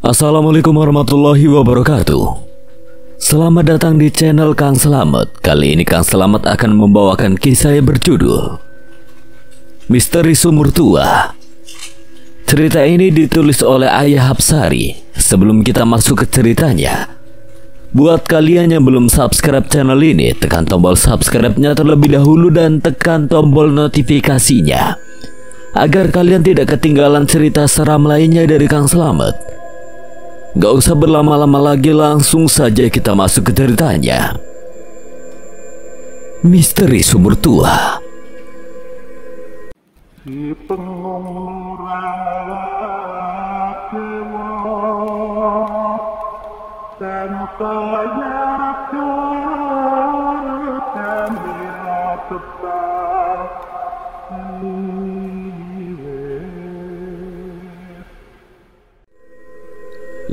Assalamualaikum warahmatullahi wabarakatuh. Selamat datang di channel Kang Slamet. Kali ini Kang Slamet akan membawakan kisah yang berjudul Misteri Sumur Tua. Cerita ini ditulis oleh Ayah Hapsari. Sebelum kita masuk ke ceritanya, buat kalian yang belum subscribe channel ini, tekan tombol subscribe-nya terlebih dahulu dan tekan tombol notifikasinya agar kalian tidak ketinggalan cerita seram lainnya dari Kang Slamet. Gak usah berlama-lama lagi, langsung saja kita masuk ke ceritanya. Misteri Sumur Tua. Si pengumura dewa tanpa yakin dia tetap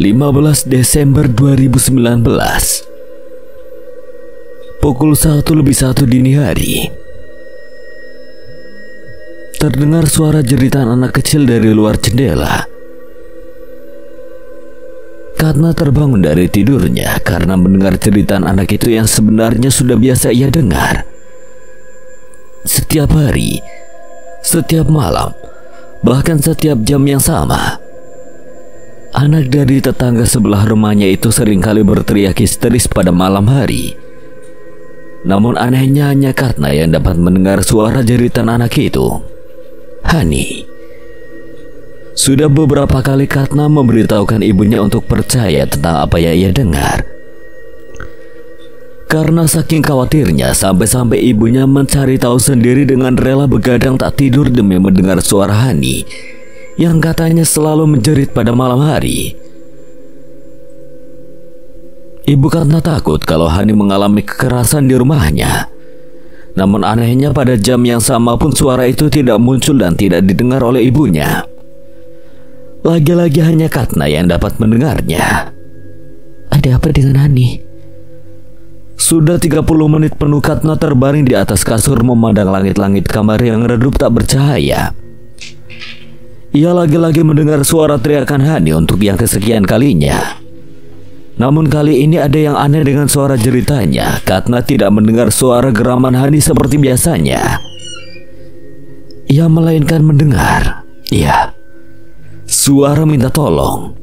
15 Desember 2019, pukul 1:01 dini hari. Terdengar suara jeritan anak kecil dari luar jendela. Karena terbangun dari tidurnya karena mendengar jeritan anak itu yang sebenarnya sudah biasa ia dengar. Setiap hari, setiap malam, bahkan setiap jam yang sama. Anak dari tetangga sebelah rumahnya itu seringkali berteriak histeris pada malam hari. Namun anehnya hanya Katna yang dapat mendengar suara jeritan anak itu. Hani. Sudah beberapa kali Katna memberitahukan ibunya untuk percaya tentang apa yang ia dengar. Karena saking khawatirnya, sampai-sampai ibunya mencari tahu sendiri dengan rela begadang tak tidur demi mendengar suara Hani yang katanya selalu menjerit pada malam hari. Ibu Katna takut kalau Hani mengalami kekerasan di rumahnya. Namun anehnya pada jam yang sama pun suara itu tidak muncul dan tidak didengar oleh ibunya. Lagi-lagi hanya Katna yang dapat mendengarnya. Ada apa dengan Hani? Sudah 30 menit penuh Katna terbaring di atas kasur memandang langit-langit kamar yang redup tak bercahaya. Ia lagi-lagi mendengar suara teriakan Hani untuk yang kesekian kalinya. Namun kali ini ada yang aneh dengan suara jeritanya. Katna tidak mendengar suara geraman Hani seperti biasanya. Ia melainkan mendengar, suara minta tolong.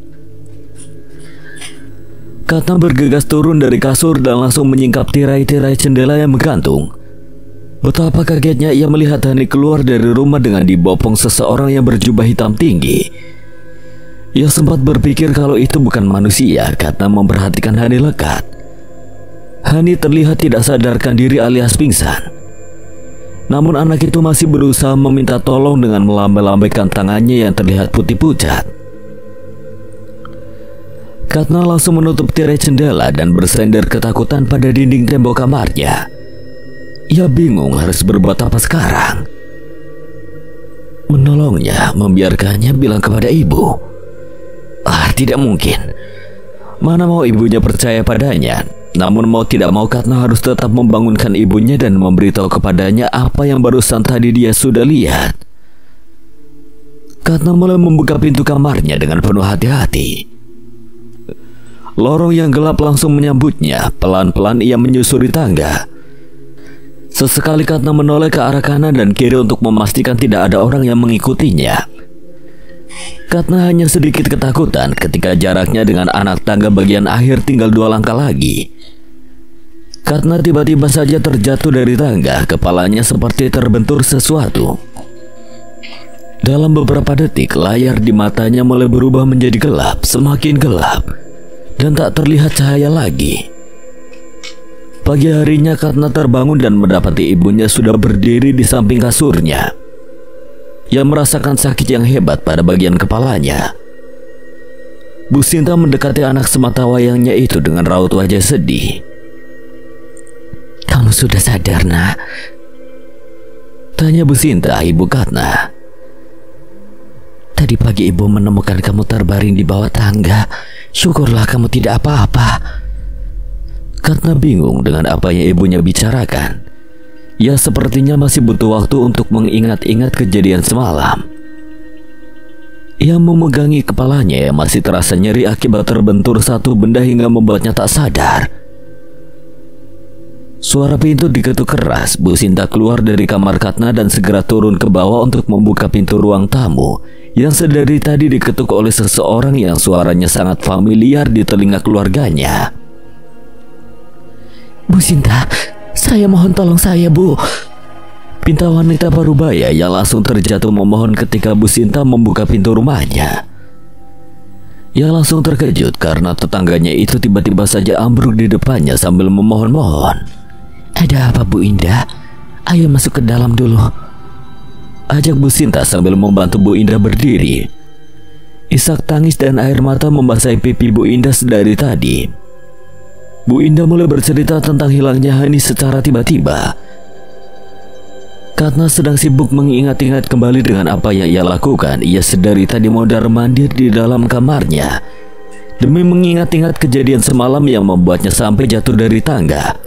Katna bergegas turun dari kasur dan langsung menyingkap tirai-tirai jendela yang menggantung. Betapa kagetnya ia melihat Hani keluar dari rumah dengan dibopong seseorang yang berjubah hitam tinggi. Ia sempat berpikir kalau itu bukan manusia. Katna memperhatikan Hani lekat. Hani terlihat tidak sadarkan diri alias pingsan. Namun anak itu masih berusaha meminta tolong dengan melambai-lambaikan tangannya yang terlihat putih pucat. Katna langsung menutup tirai jendela dan bersender ketakutan pada dinding tembok kamarnya. Ia bingung harus berbuat apa sekarang. Menolongnya, membiarkannya bilang kepada ibu. Tidak mungkin. Mana mau ibunya percaya padanya. Namun mau tidak mau Katna harus tetap membangunkan ibunya dan memberitahu kepadanya apa yang barusan tadi dia sudah lihat. Katna mulai membuka pintu kamarnya dengan penuh hati-hati. Lorong yang gelap langsung menyambutnya. Pelan-pelan ia menyusuri tangga. Sesekali Katna menoleh ke arah kanan dan kiri untuk memastikan tidak ada orang yang mengikutinya. Katna hanya sedikit ketakutan ketika jaraknya dengan anak tangga bagian akhir tinggal 2 langkah lagi. Katna tiba-tiba saja terjatuh dari tangga, kepalanya seperti terbentur sesuatu. Dalam beberapa detik, layar di matanya mulai berubah menjadi gelap, semakin gelap, dan tak terlihat cahaya lagi. Pagi harinya Katna terbangun dan mendapati ibunya sudah berdiri di samping kasurnya. Ia merasakan sakit yang hebat pada bagian kepalanya. Bu Sinta mendekati anak sematawayangnya itu dengan raut wajah sedih. "Kamu sudah sadar, Nak?" tanya Bu Sinta, ibu Katna. "Tadi pagi ibu menemukan kamu terbaring di bawah tangga. Syukurlah kamu tidak apa-apa." Katna bingung dengan apa yang ibunya bicarakan. Ia sepertinya masih butuh waktu untuk mengingat-ingat kejadian semalam. Ia memegangi kepalanya yang masih terasa nyeri akibat terbentur satu benda hingga membuatnya tak sadar. Suara pintu diketuk keras. Bu Sinta keluar dari kamar Katna dan segera turun ke bawah untuk membuka pintu ruang tamu yang sedari tadi diketuk oleh seseorang yang suaranya sangat familiar di telinga keluarganya. "Bu Sinta, saya mohon tolong saya, Bu." Pinta wanita parubaya yang langsung terjatuh memohon ketika Bu Sinta membuka pintu rumahnya. Ia langsung terkejut karena tetangganya itu tiba-tiba saja ambruk di depannya sambil memohon-mohon. "Ada apa, Bu Indah? Ayo masuk ke dalam dulu," ajak Bu Sinta sambil membantu Bu Indah berdiri. Isak tangis dan air mata membasahi pipi Bu Indah sedari tadi. Bu Indah mulai bercerita tentang hilangnya Hani secara tiba-tiba. Katna sedang sibuk mengingat-ingat kembali dengan apa yang ia lakukan. Ia sedari tadi mondar-mandir di dalam kamarnya demi mengingat-ingat kejadian semalam yang membuatnya sampai jatuh dari tangga.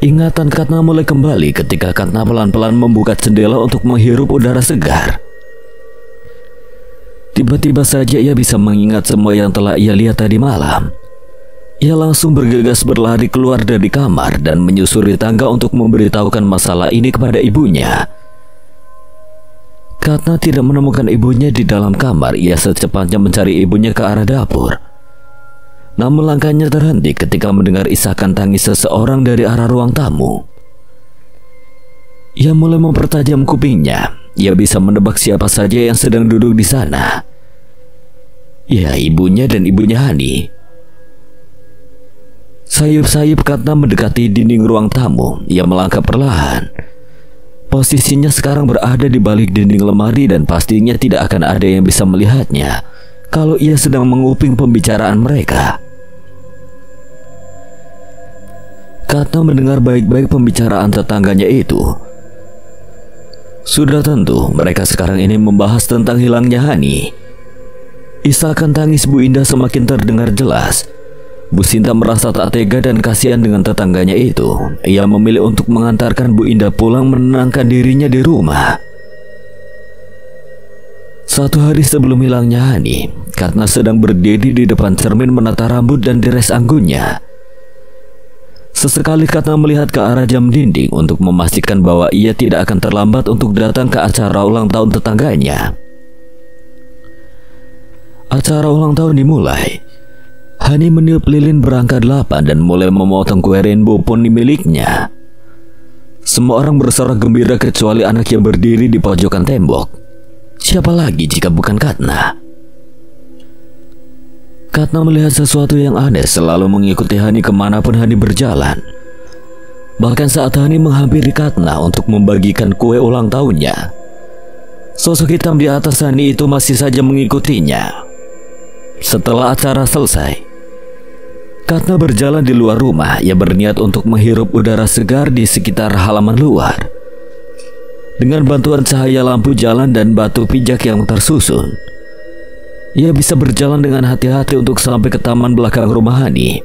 Ingatan Katna mulai kembali ketika Katna pelan-pelan membuka jendela untuk menghirup udara segar. Tiba-tiba saja ia bisa mengingat semua yang telah ia lihat tadi malam. Ia langsung bergegas berlari keluar dari kamar dan menyusuri tangga untuk memberitahukan masalah ini kepada ibunya. Katna tidak menemukan ibunya di dalam kamar. Ia secepatnya mencari ibunya ke arah dapur. Namun langkahnya terhenti ketika mendengar isakan tangis seseorang dari arah ruang tamu. Ia mulai mempertajam kupingnya. Ia bisa menebak siapa saja yang sedang duduk di sana. Ya, ibunya dan ibunya Hani. Sayup-sayup Katna mendekati dinding ruang tamu. Ia melangkah perlahan. Posisinya sekarang berada di balik dinding lemari dan pastinya tidak akan ada yang bisa melihatnya kalau ia sedang menguping pembicaraan mereka. Katna mendengar baik-baik pembicaraan tetangganya itu. Sudah tentu mereka sekarang ini membahas tentang hilangnya Hani. Isakan tangis Bu Indah semakin terdengar jelas. Bu Sinta merasa tak tega dan kasihan dengan tetangganya itu. Ia memilih untuk mengantarkan Bu Indah pulang menenangkan dirinya di rumah. Suatu hari sebelum hilangnya Hani, Katna sedang berdiri di depan cermin menata rambut dan dires anggunnya. Sesekali Katna melihat ke arah jam dinding untuk memastikan bahwa ia tidak akan terlambat untuk datang ke acara ulang tahun tetangganya. Acara ulang tahun dimulai. Hani meniup lilin berangka 8 dan mulai memotong kue rainbow poni miliknya. Semua orang bersorak gembira kecuali anak yang berdiri di pojokan tembok. Siapa lagi jika bukan Katna? Katna melihat sesuatu yang aneh selalu mengikuti Hani kemanapun Hani berjalan. Bahkan saat Hani menghampiri Katna untuk membagikan kue ulang tahunnya, sosok hitam di atas Hani itu masih saja mengikutinya. Setelah acara selesai, Katna berjalan di luar rumah. Ia berniat untuk menghirup udara segar di sekitar halaman luar. Dengan bantuan cahaya lampu jalan dan batu pijak yang tersusun, ia bisa berjalan dengan hati-hati untuk sampai ke taman belakang rumah Hani.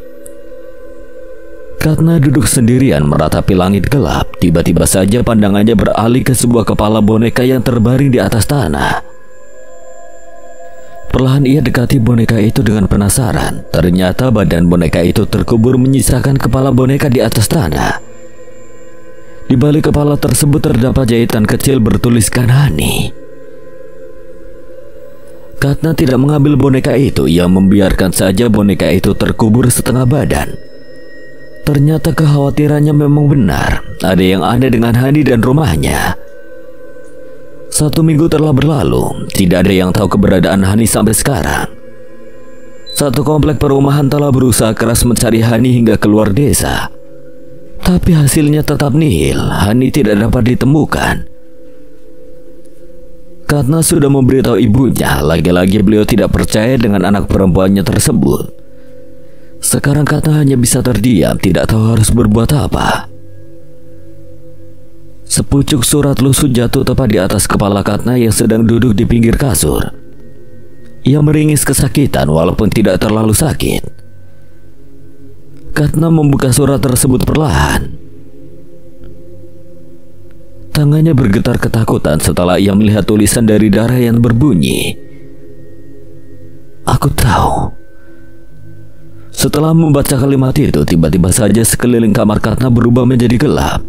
Katna duduk sendirian meratapi langit gelap. Tiba-tiba saja pandangannya beralih ke sebuah kepala boneka yang terbaring di atas tanah. Perlahan ia dekati boneka itu dengan penasaran. Ternyata badan boneka itu terkubur menyisakan kepala boneka di atas tanah. Di balik kepala tersebut terdapat jahitan kecil bertuliskan Hani. Katna tidak mengambil boneka itu. Ia membiarkan saja boneka itu terkubur setengah badan. Ternyata kekhawatirannya memang benar. Ada yang aneh dengan Hani dan rumahnya. 1 minggu telah berlalu. Tidak ada yang tahu keberadaan Hani sampai sekarang. Satu komplek perumahan telah berusaha keras mencari Hani hingga keluar desa. Tapi hasilnya tetap nihil. Hani tidak dapat ditemukan. Katna sudah memberitahu ibunya. Lagi-lagi beliau tidak percaya dengan anak perempuannya tersebut. Sekarang Katna hanya bisa terdiam, tidak tahu harus berbuat apa. Sepucuk surat lusut jatuh tepat di atas kepala Katna yang sedang duduk di pinggir kasur. Ia meringis kesakitan walaupun tidak terlalu sakit. Katna membuka surat tersebut perlahan. Tangannya bergetar ketakutan setelah ia melihat tulisan dari darah yang berbunyi, "Aku tahu." Setelah membaca kalimat itu, tiba-tiba saja sekeliling kamar Katna berubah menjadi gelap.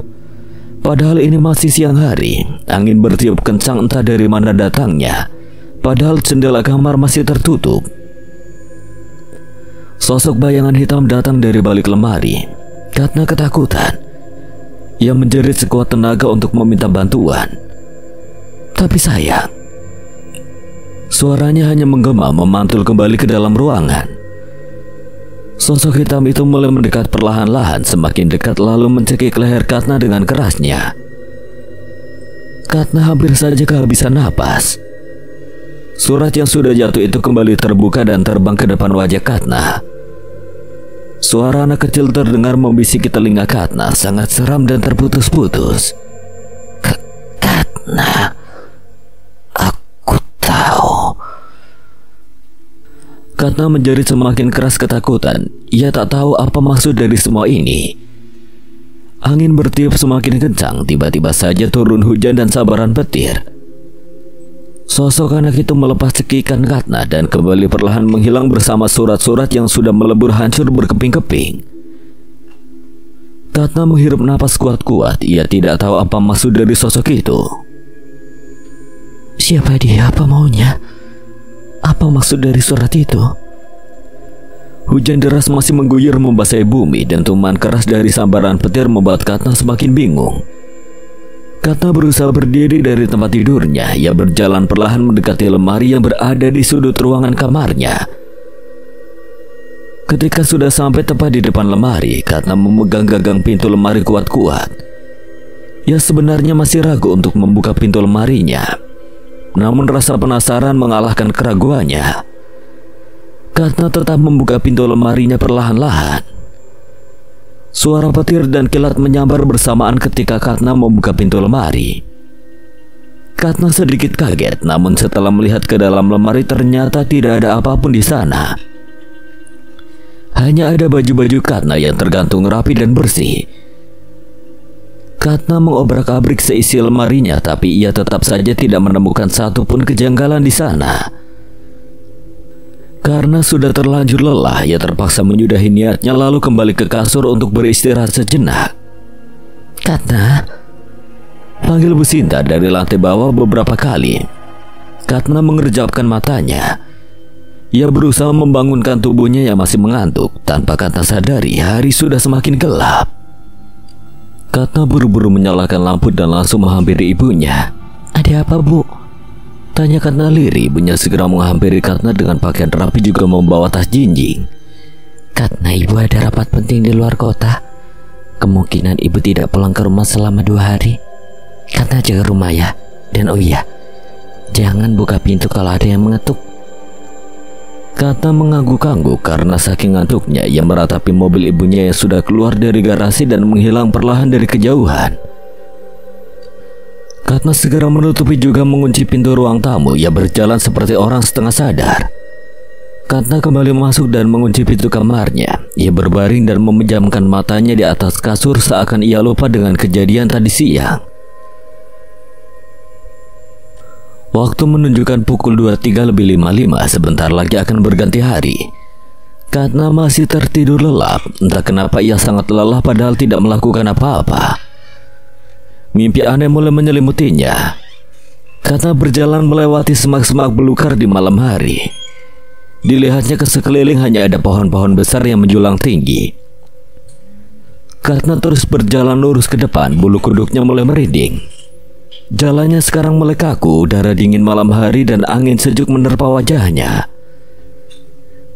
Padahal ini masih siang hari. Angin bertiup kencang entah dari mana datangnya. Padahal jendela kamar masih tertutup. Sosok bayangan hitam datang dari balik lemari. Katna ketakutan. Ia menjerit sekuat tenaga untuk meminta bantuan. Tapi sayang, suaranya hanya menggema memantul kembali ke dalam ruangan. Sosok hitam itu mulai mendekat perlahan-lahan, semakin dekat lalu mencekik leher Katna dengan kerasnya. Katna hampir saja kehabisan napas. Surat yang sudah jatuh itu kembali terbuka dan terbang ke depan wajah Katna. Suara anak kecil terdengar membisiki telinga Katna, sangat seram dan terputus-putus. "Katna, aku tahu." Katna menjerit semakin keras ketakutan. Ia tak tahu apa maksud dari semua ini. Angin bertiup semakin kencang. Tiba-tiba saja turun hujan dan sambaran petir. Sosok anak itu melepas cekikan Katna dan kembali perlahan menghilang bersama surat-surat yang sudah melebur hancur berkeping-keping. Katna menghirup napas kuat-kuat. Ia tidak tahu apa maksud dari sosok itu. Siapa dia? Apa maunya? Apa maksud dari surat itu? Hujan deras masih mengguyur membasahi bumi dan tuman keras dari sambaran petir membuat Katna semakin bingung. Katna berusaha berdiri dari tempat tidurnya. Ia berjalan perlahan mendekati lemari yang berada di sudut ruangan kamarnya. Ketika sudah sampai tepat di depan lemari, Katna memegang gagang pintu lemari kuat-kuat. Ia sebenarnya masih ragu untuk membuka pintu lemarinya. Namun rasa penasaran mengalahkan keraguannya. Katna tetap membuka pintu lemarinya perlahan-lahan. Suara petir dan kilat menyambar bersamaan ketika Katna membuka pintu lemari. Katna sedikit kaget, namun setelah melihat ke dalam lemari ternyata tidak ada apapun di sana. Hanya ada baju-baju Katna yang tergantung rapi dan bersih. Katna mengobrak-abrik seisi lemarinya, tapi ia tetap saja tidak menemukan satupun kejanggalan di sana. Karena sudah terlanjur lelah, ia terpaksa menyudahi niatnya lalu kembali ke kasur untuk beristirahat sejenak. "Katna," panggil Bu Sinta dari lantai bawah beberapa kali. Katna mengerjapkan matanya. Ia berusaha membangunkan tubuhnya yang masih mengantuk. Tanpa Katna sadari, hari sudah semakin gelap. Katna buru-buru menyalakan lampu dan langsung menghampiri ibunya. "Ada apa, Bu?" tanya Katna lirih. Ibunya segera menghampiri Katna dengan pakaian rapi juga membawa tas jinjing. "Katna, Ibu ada rapat penting di luar kota. Kemungkinan Ibu tidak pulang ke rumah selama 2 hari. Katna jaga rumah ya. Dan oh iya, jangan buka pintu kalau ada yang mengetuk." Katna mengangguk-angguk karena saking ngantuknya. Ia meratapi mobil ibunya yang sudah keluar dari garasi dan menghilang perlahan dari kejauhan. Katna segera menutupi juga mengunci pintu ruang tamu. Ia berjalan seperti orang setengah sadar. Katna kembali masuk dan mengunci pintu kamarnya. Ia berbaring dan memejamkan matanya di atas kasur seakan ia lupa dengan kejadian tadi siang. Waktu menunjukkan pukul 23:55, sebentar lagi akan berganti hari. Katna masih tertidur lelap. Entah kenapa ia sangat lelah padahal tidak melakukan apa-apa. Mimpi aneh mulai menyelimutinya. Katna berjalan melewati semak-semak belukar di malam hari. Dilihatnya ke sekeliling hanya ada pohon-pohon besar yang menjulang tinggi. Katna terus berjalan lurus ke depan. Bulu kuduknya mulai merinding. Jalannya sekarang mulai kaku. Udara dingin malam hari dan angin sejuk menerpa wajahnya.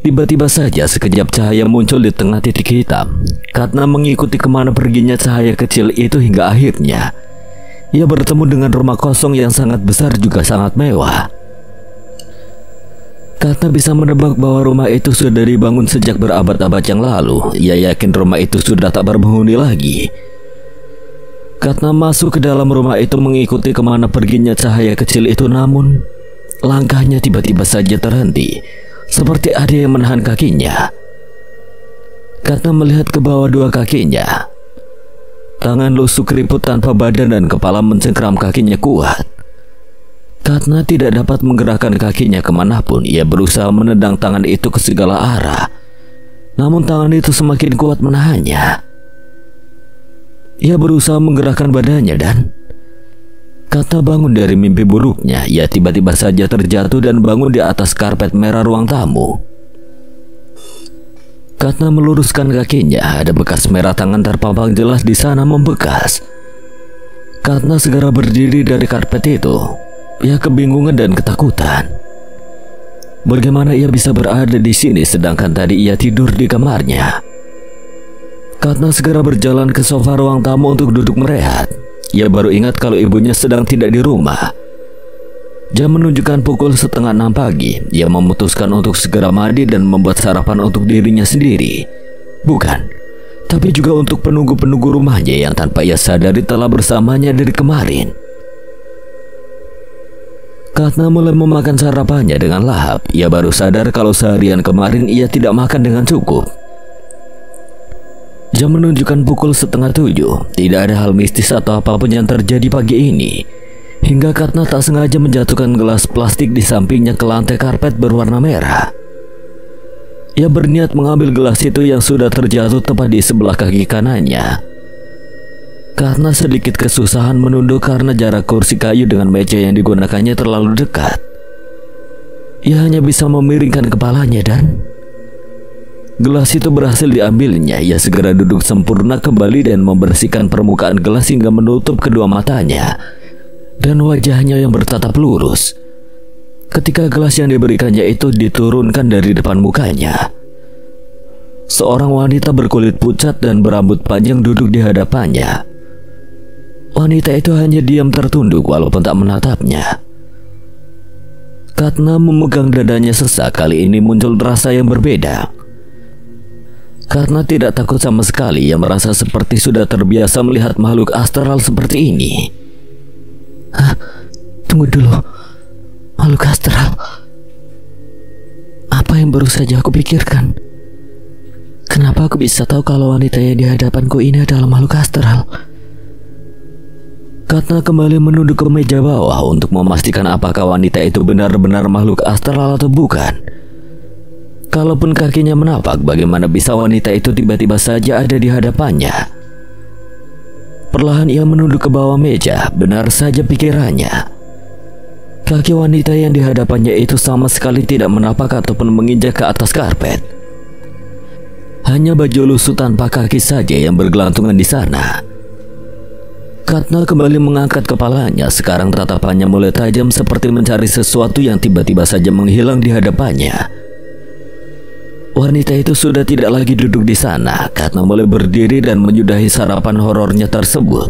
Tiba-tiba saja sekejap cahaya muncul di tengah titik hitam. Katna mengikuti kemana perginya cahaya kecil itu hingga akhirnya ia bertemu dengan rumah kosong yang sangat besar juga sangat mewah. Katna bisa menebak bahwa rumah itu sudah dibangun sejak berabad-abad yang lalu. Ia yakin rumah itu sudah tak berpenghuni lagi. Katna masuk ke dalam rumah itu mengikuti kemana perginya cahaya kecil itu, namun langkahnya tiba-tiba saja terhenti, seperti ada yang menahan kakinya. Katna melihat ke bawah 2 kakinya. Tangan lusuh keriput tanpa badan dan kepala mencengkram kakinya kuat. Katna tidak dapat menggerakkan kakinya kemanapun. Ia berusaha menendang tangan itu ke segala arah, namun tangan itu semakin kuat menahannya. Ia berusaha menggerakkan badannya dan Katna bangun dari mimpi buruknya. Ia tiba-tiba saja terjatuh dan bangun di atas karpet merah ruang tamu. Katna meluruskan kakinya. Ada bekas merah tangan terpampang jelas di sana membekas. Katna segera berdiri dari karpet itu. Ia kebingungan dan ketakutan. Bagaimana ia bisa berada di sini sedangkan tadi ia tidur di kamarnya? Katna segera berjalan ke sofa ruang tamu untuk duduk merehat. Ia baru ingat kalau ibunya sedang tidak di rumah. Jam menunjukkan pukul 5:30 pagi. Ia memutuskan untuk segera mandi dan membuat sarapan untuk dirinya sendiri. Bukan, tapi juga untuk penunggu-penunggu rumahnya yang tanpa ia sadari telah bersamanya dari kemarin. Katna mulai memakan sarapannya dengan lahap. Ia baru sadar kalau seharian kemarin ia tidak makan dengan cukup. Jam menunjukkan pukul 6:30. Tidak ada hal mistis atau apapun yang terjadi pagi ini, hingga Katna tak sengaja menjatuhkan gelas plastik di sampingnya ke lantai karpet berwarna merah. Ia berniat mengambil gelas itu yang sudah terjatuh tepat di sebelah kaki kanannya. Katna sedikit kesusahan menunduk karena jarak kursi kayu dengan meja yang digunakannya terlalu dekat. Ia hanya bisa memiringkan kepalanya dan gelas itu berhasil diambilnya. Ia segera duduk sempurna kembali dan membersihkan permukaan gelas hingga menutup kedua matanya dan wajahnya yang bertatap lurus. Ketika gelas yang diberikannya itu diturunkan dari depan mukanya, seorang wanita berkulit pucat dan berambut panjang duduk di hadapannya. Wanita itu hanya diam tertunduk walaupun tak menatapnya. Katna memegang dadanya sesak. Kali ini muncul rasa yang berbeda. Karena tidak takut sama sekali, ia merasa seperti sudah terbiasa melihat makhluk astral seperti ini. Hah? Tunggu dulu. Makhluk astral? Apa yang baru saja aku pikirkan? Kenapa aku bisa tahu kalau wanita yang di hadapanku ini adalah makhluk astral? Katna kembali menunduk ke meja bawah untuk memastikan apakah wanita itu benar-benar makhluk astral atau bukan. Kalaupun kakinya menapak, bagaimana bisa wanita itu tiba-tiba saja ada di hadapannya? Perlahan ia menunduk ke bawah meja. Benar saja pikirannya. Kaki wanita yang di hadapannya itu sama sekali tidak menapak ataupun menginjak ke atas karpet. Hanya baju lusuh tanpa kaki saja yang bergelantungan di sana. Katna kembali mengangkat kepalanya. Sekarang tatapannya mulai tajam seperti mencari sesuatu yang tiba-tiba saja menghilang di hadapannya. Wanita itu sudah tidak lagi duduk di sana. Katna mulai berdiri dan menyudahi sarapan horornya tersebut.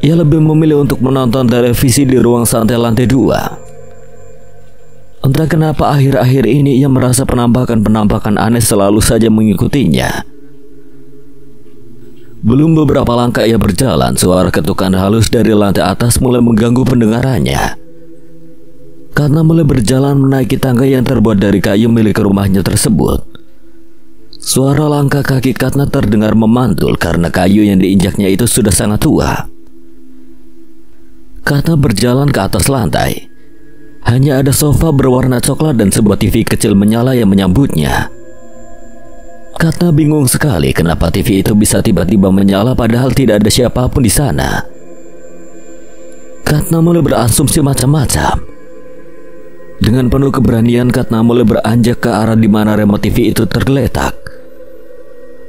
Ia lebih memilih untuk menonton televisi di ruang santai lantai 2. Entah kenapa akhir-akhir ini ia merasa penampakan-penampakan aneh selalu saja mengikutinya. Belum beberapa langkah ia berjalan, suara ketukan halus dari lantai atas mulai mengganggu pendengarannya. Karena mulai berjalan menaiki tangga yang terbuat dari kayu milik rumahnya tersebut. Suara langkah kaki Katna terdengar memantul karena kayu yang diinjaknya itu sudah sangat tua. Katna berjalan ke atas lantai. Hanya ada sofa berwarna coklat dan sebuah TV kecil menyala yang menyambutnya. Katna bingung sekali kenapa TV itu bisa tiba-tiba menyala padahal tidak ada siapapun di sana. Katna mulai berasumsi macam-macam. Dengan penuh keberanian, Katna mulai beranjak ke arah di mana remote TV itu tergeletak.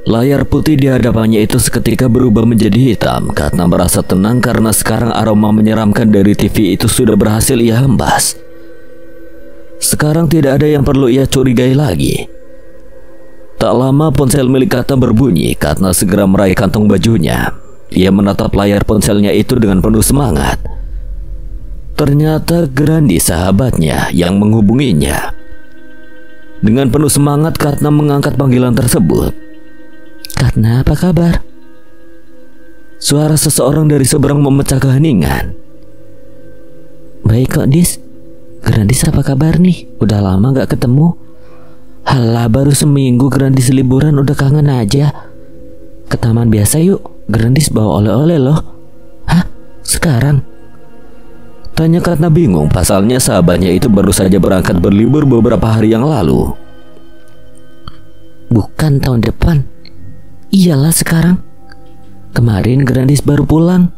Layar putih di hadapannya itu seketika berubah menjadi hitam. Katna merasa tenang karena sekarang aroma menyeramkan dari TV itu sudah berhasil ia hembas. Sekarang tidak ada yang perlu ia curigai lagi. Tak lama ponsel milik Katna berbunyi. Katna segera meraih kantong bajunya. Ia menatap layar ponselnya itu dengan penuh semangat. Ternyata Grandi sahabatnya yang menghubunginya. Dengan penuh semangat Katna mengangkat panggilan tersebut. Katna, apa kabar? Suara seseorang dari seberang memecah keheningan. Baik kok, Dis. Grandis, apa kabar nih? Udah lama gak ketemu. Halah, baru seminggu Grandis liburan udah kangen aja. Ke taman biasa yuk. Grandis bawa oleh-oleh loh. Hah? Sekarang? Tanya Katna bingung, pasalnya sahabatnya itu baru saja berangkat berlibur beberapa hari yang lalu. Bukan tahun depan. Iyalah sekarang. Kemarin Grandis baru pulang.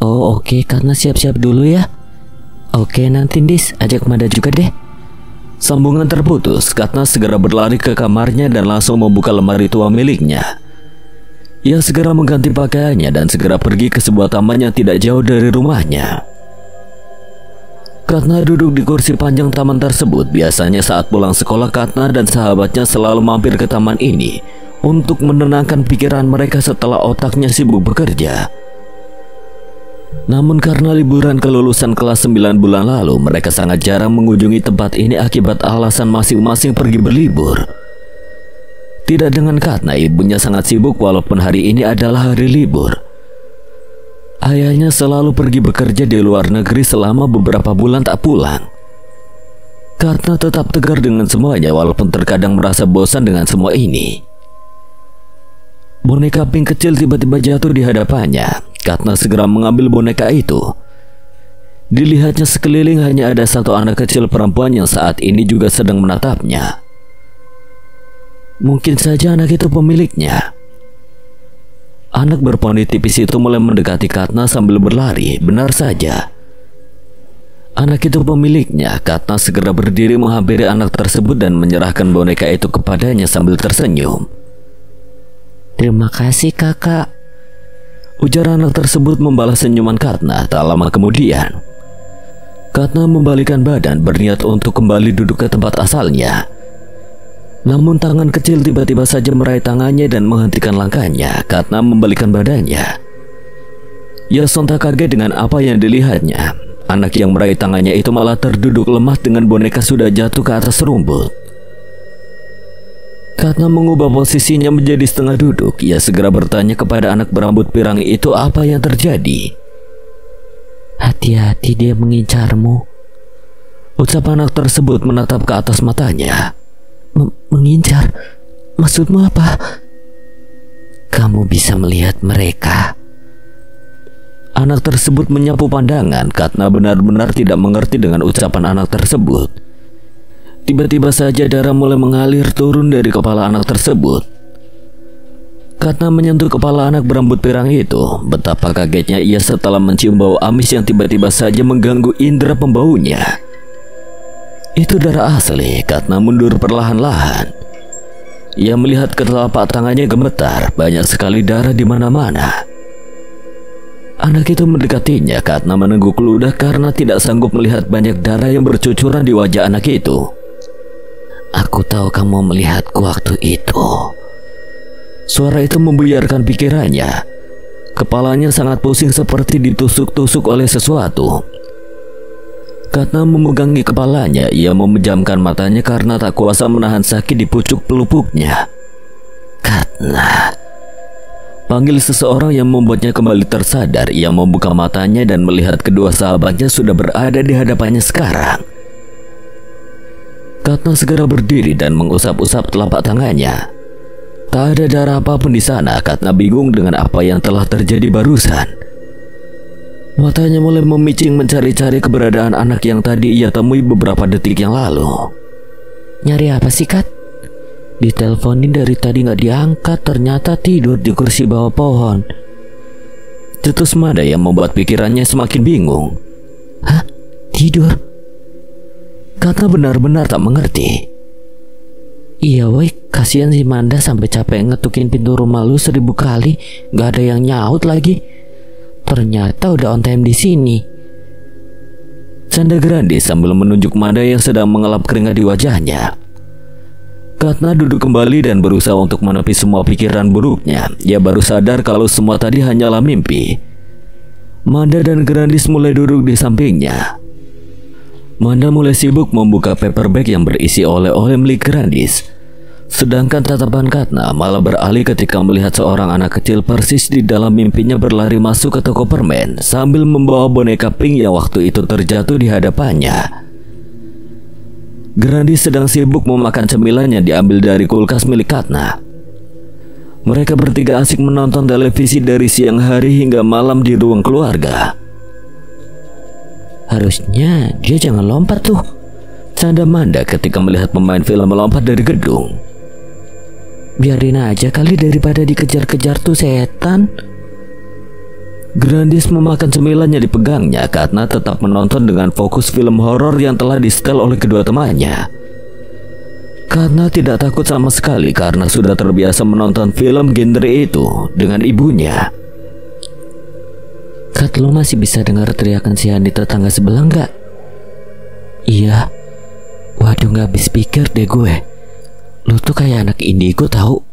Oh oke, Katna siap-siap dulu ya. Oke, nanti Dis ajak Manda juga deh. Sambungan terputus, Katna segera berlari ke kamarnya dan langsung membuka lemari tua miliknya. Ia segera mengganti pakaiannya dan segera pergi ke sebuah taman yang tidak jauh dari rumahnya. Katna duduk di kursi panjang taman tersebut. Biasanya saat pulang sekolah, Katna dan sahabatnya selalu mampir ke taman ini untuk menenangkan pikiran mereka setelah otaknya sibuk bekerja. Namun karena liburan kelulusan kelas 9 bulan lalu, mereka sangat jarang mengunjungi tempat ini akibat alasan masing-masing pergi berlibur. Tidak dengan Katna, ibunya sangat sibuk walaupun hari ini adalah hari libur. Ayahnya selalu pergi bekerja di luar negeri selama beberapa bulan tak pulang. Katna tetap tegar dengan semuanya walaupun terkadang merasa bosan dengan semua ini. Boneka pink kecil tiba-tiba jatuh di hadapannya. Katna segera mengambil boneka itu. Dilihatnya sekeliling hanya ada satu anak kecil perempuan yang saat ini juga sedang menatapnya. Mungkin saja anak itu pemiliknya. Anak berponi tipis itu mulai mendekati Katna sambil berlari. Benar saja, anak itu pemiliknya. Katna segera berdiri menghampiri anak tersebut dan menyerahkan boneka itu kepadanya sambil tersenyum. Terima kasih kakak, ujar anak tersebut membalas senyuman Katna. Tak lama kemudian, Katna membalikkan badan berniat untuk kembali duduk ke tempat asalnya. Namun tangan kecil tiba-tiba saja meraih tangannya dan menghentikan langkahnya. Katna membalikkan badannya. Ia sontak kaget dengan apa yang dilihatnya. Anak yang meraih tangannya itu malah terduduk lemah dengan boneka sudah jatuh ke atas rumput. Katna mengubah posisinya menjadi setengah duduk. Ia segera bertanya kepada anak berambut pirang itu apa yang terjadi. Hati-hati, dia mengincarmu, ucap anak tersebut menatap ke atas matanya. Mengincar? Maksudmu apa? Kamu bisa melihat mereka. Anak tersebut menyapu pandangan. Katna benar-benar tidak mengerti dengan ucapan anak tersebut. Tiba-tiba saja darah mulai mengalir turun dari kepala anak tersebut. Katna menyentuh kepala anak berambut pirang itu. Betapa kagetnya ia setelah mencium bau amis yang tiba-tiba saja mengganggu indera pembaunya. Itu darah asli. Katna mundur perlahan-lahan. Ia melihat ke telapak tangannya gemetar. Banyak sekali darah di mana-mana. Anak itu mendekatinya. Katna menengguk ludah karena tidak sanggup melihat banyak darah yang bercucuran di wajah anak itu. Aku tahu kamu melihatku waktu itu. Suara itu membuyarkan pikirannya. Kepalanya sangat pusing seperti ditusuk-tusuk oleh sesuatu. Katna memegangi kepalanya. Ia memejamkan matanya karena tak kuasa menahan sakit di pucuk pelupuknya. Katna, panggil seseorang yang membuatnya kembali tersadar. Ia membuka matanya dan melihat kedua sahabatnya sudah berada di hadapannya sekarang. Katna segera berdiri dan mengusap-usap telapak tangannya. Tak ada darah apapun di sana. Katna bingung dengan apa yang telah terjadi barusan. Matanya mulai memicing mencari-cari keberadaan anak yang tadi ia temui beberapa detik yang lalu. Nyari apa sih, Kat? Diteleponin dari tadi nggak diangkat. Ternyata tidur di kursi bawah pohon. Cetus Manda yang membuat pikirannya semakin bingung. Hah? Tidur? Katna benar-benar tak mengerti. Iya woi, kasihan si Manda sampai capek ngetukin pintu rumah lu 1000 kali, nggak ada yang nyaut lagi. Ternyata udah on time di sini. Canda Grandis sambil menunjuk Manda yang sedang mengelap keringat di wajahnya. Katna duduk kembali dan berusaha untuk menepis semua pikiran buruknya. Ia baru sadar kalau semua tadi hanyalah mimpi. Manda dan Grandis mulai duduk di sampingnya. Manda mulai sibuk membuka paper bag yang berisi oleh-oleh milik Grandis. Sedangkan tatapan Katna malah beralih ketika melihat seorang anak kecil persis di dalam mimpinya berlari masuk ke toko permen sambil membawa boneka pink yang waktu itu terjatuh di hadapannya. Grandis sedang sibuk memakan cemilan yang diambil dari kulkas milik Katna. Mereka bertiga asik menonton televisi dari siang hari hingga malam di ruang keluarga. Harusnya dia jangan lompat tuh, canda Manda ketika melihat pemain film melompat dari gedung. Biarin aja kali daripada dikejar-kejar tuh setan. Grandis memakan cemilannya dipegangnya karena tetap menonton dengan fokus film horor yang telah di-setel oleh kedua temannya. Karena tidak takut sama sekali karena sudah terbiasa menonton film genre itu dengan ibunya. Kat, lo masih bisa dengar teriakan si Hani tetangga sebelah nggak? Iya. Waduh, nggak habis pikir deh gue. Lo tuh kayak anak indigo tahu.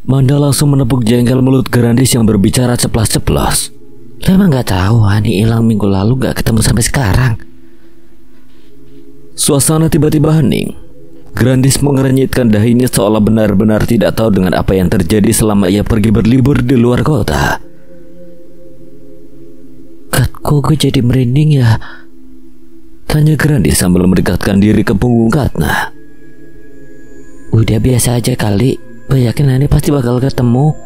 Manda langsung menepuk jengkel mulut Grandis yang berbicara ceplas-ceplos. Lo emang nggak tahu Hani hilang minggu lalu nggak ketemu sampai sekarang? Suasana tiba-tiba hening. Grandis mengerenyitkan dahinya seolah benar-benar tidak tahu dengan apa yang terjadi selama ia pergi berlibur di luar kota. Kat, kok gue jadi merinding ya? Tanya Grandis sambil mendekatkan diri ke punggung Katna. Udah biasa aja kali. Gue yakin Hani pasti bakal ketemu.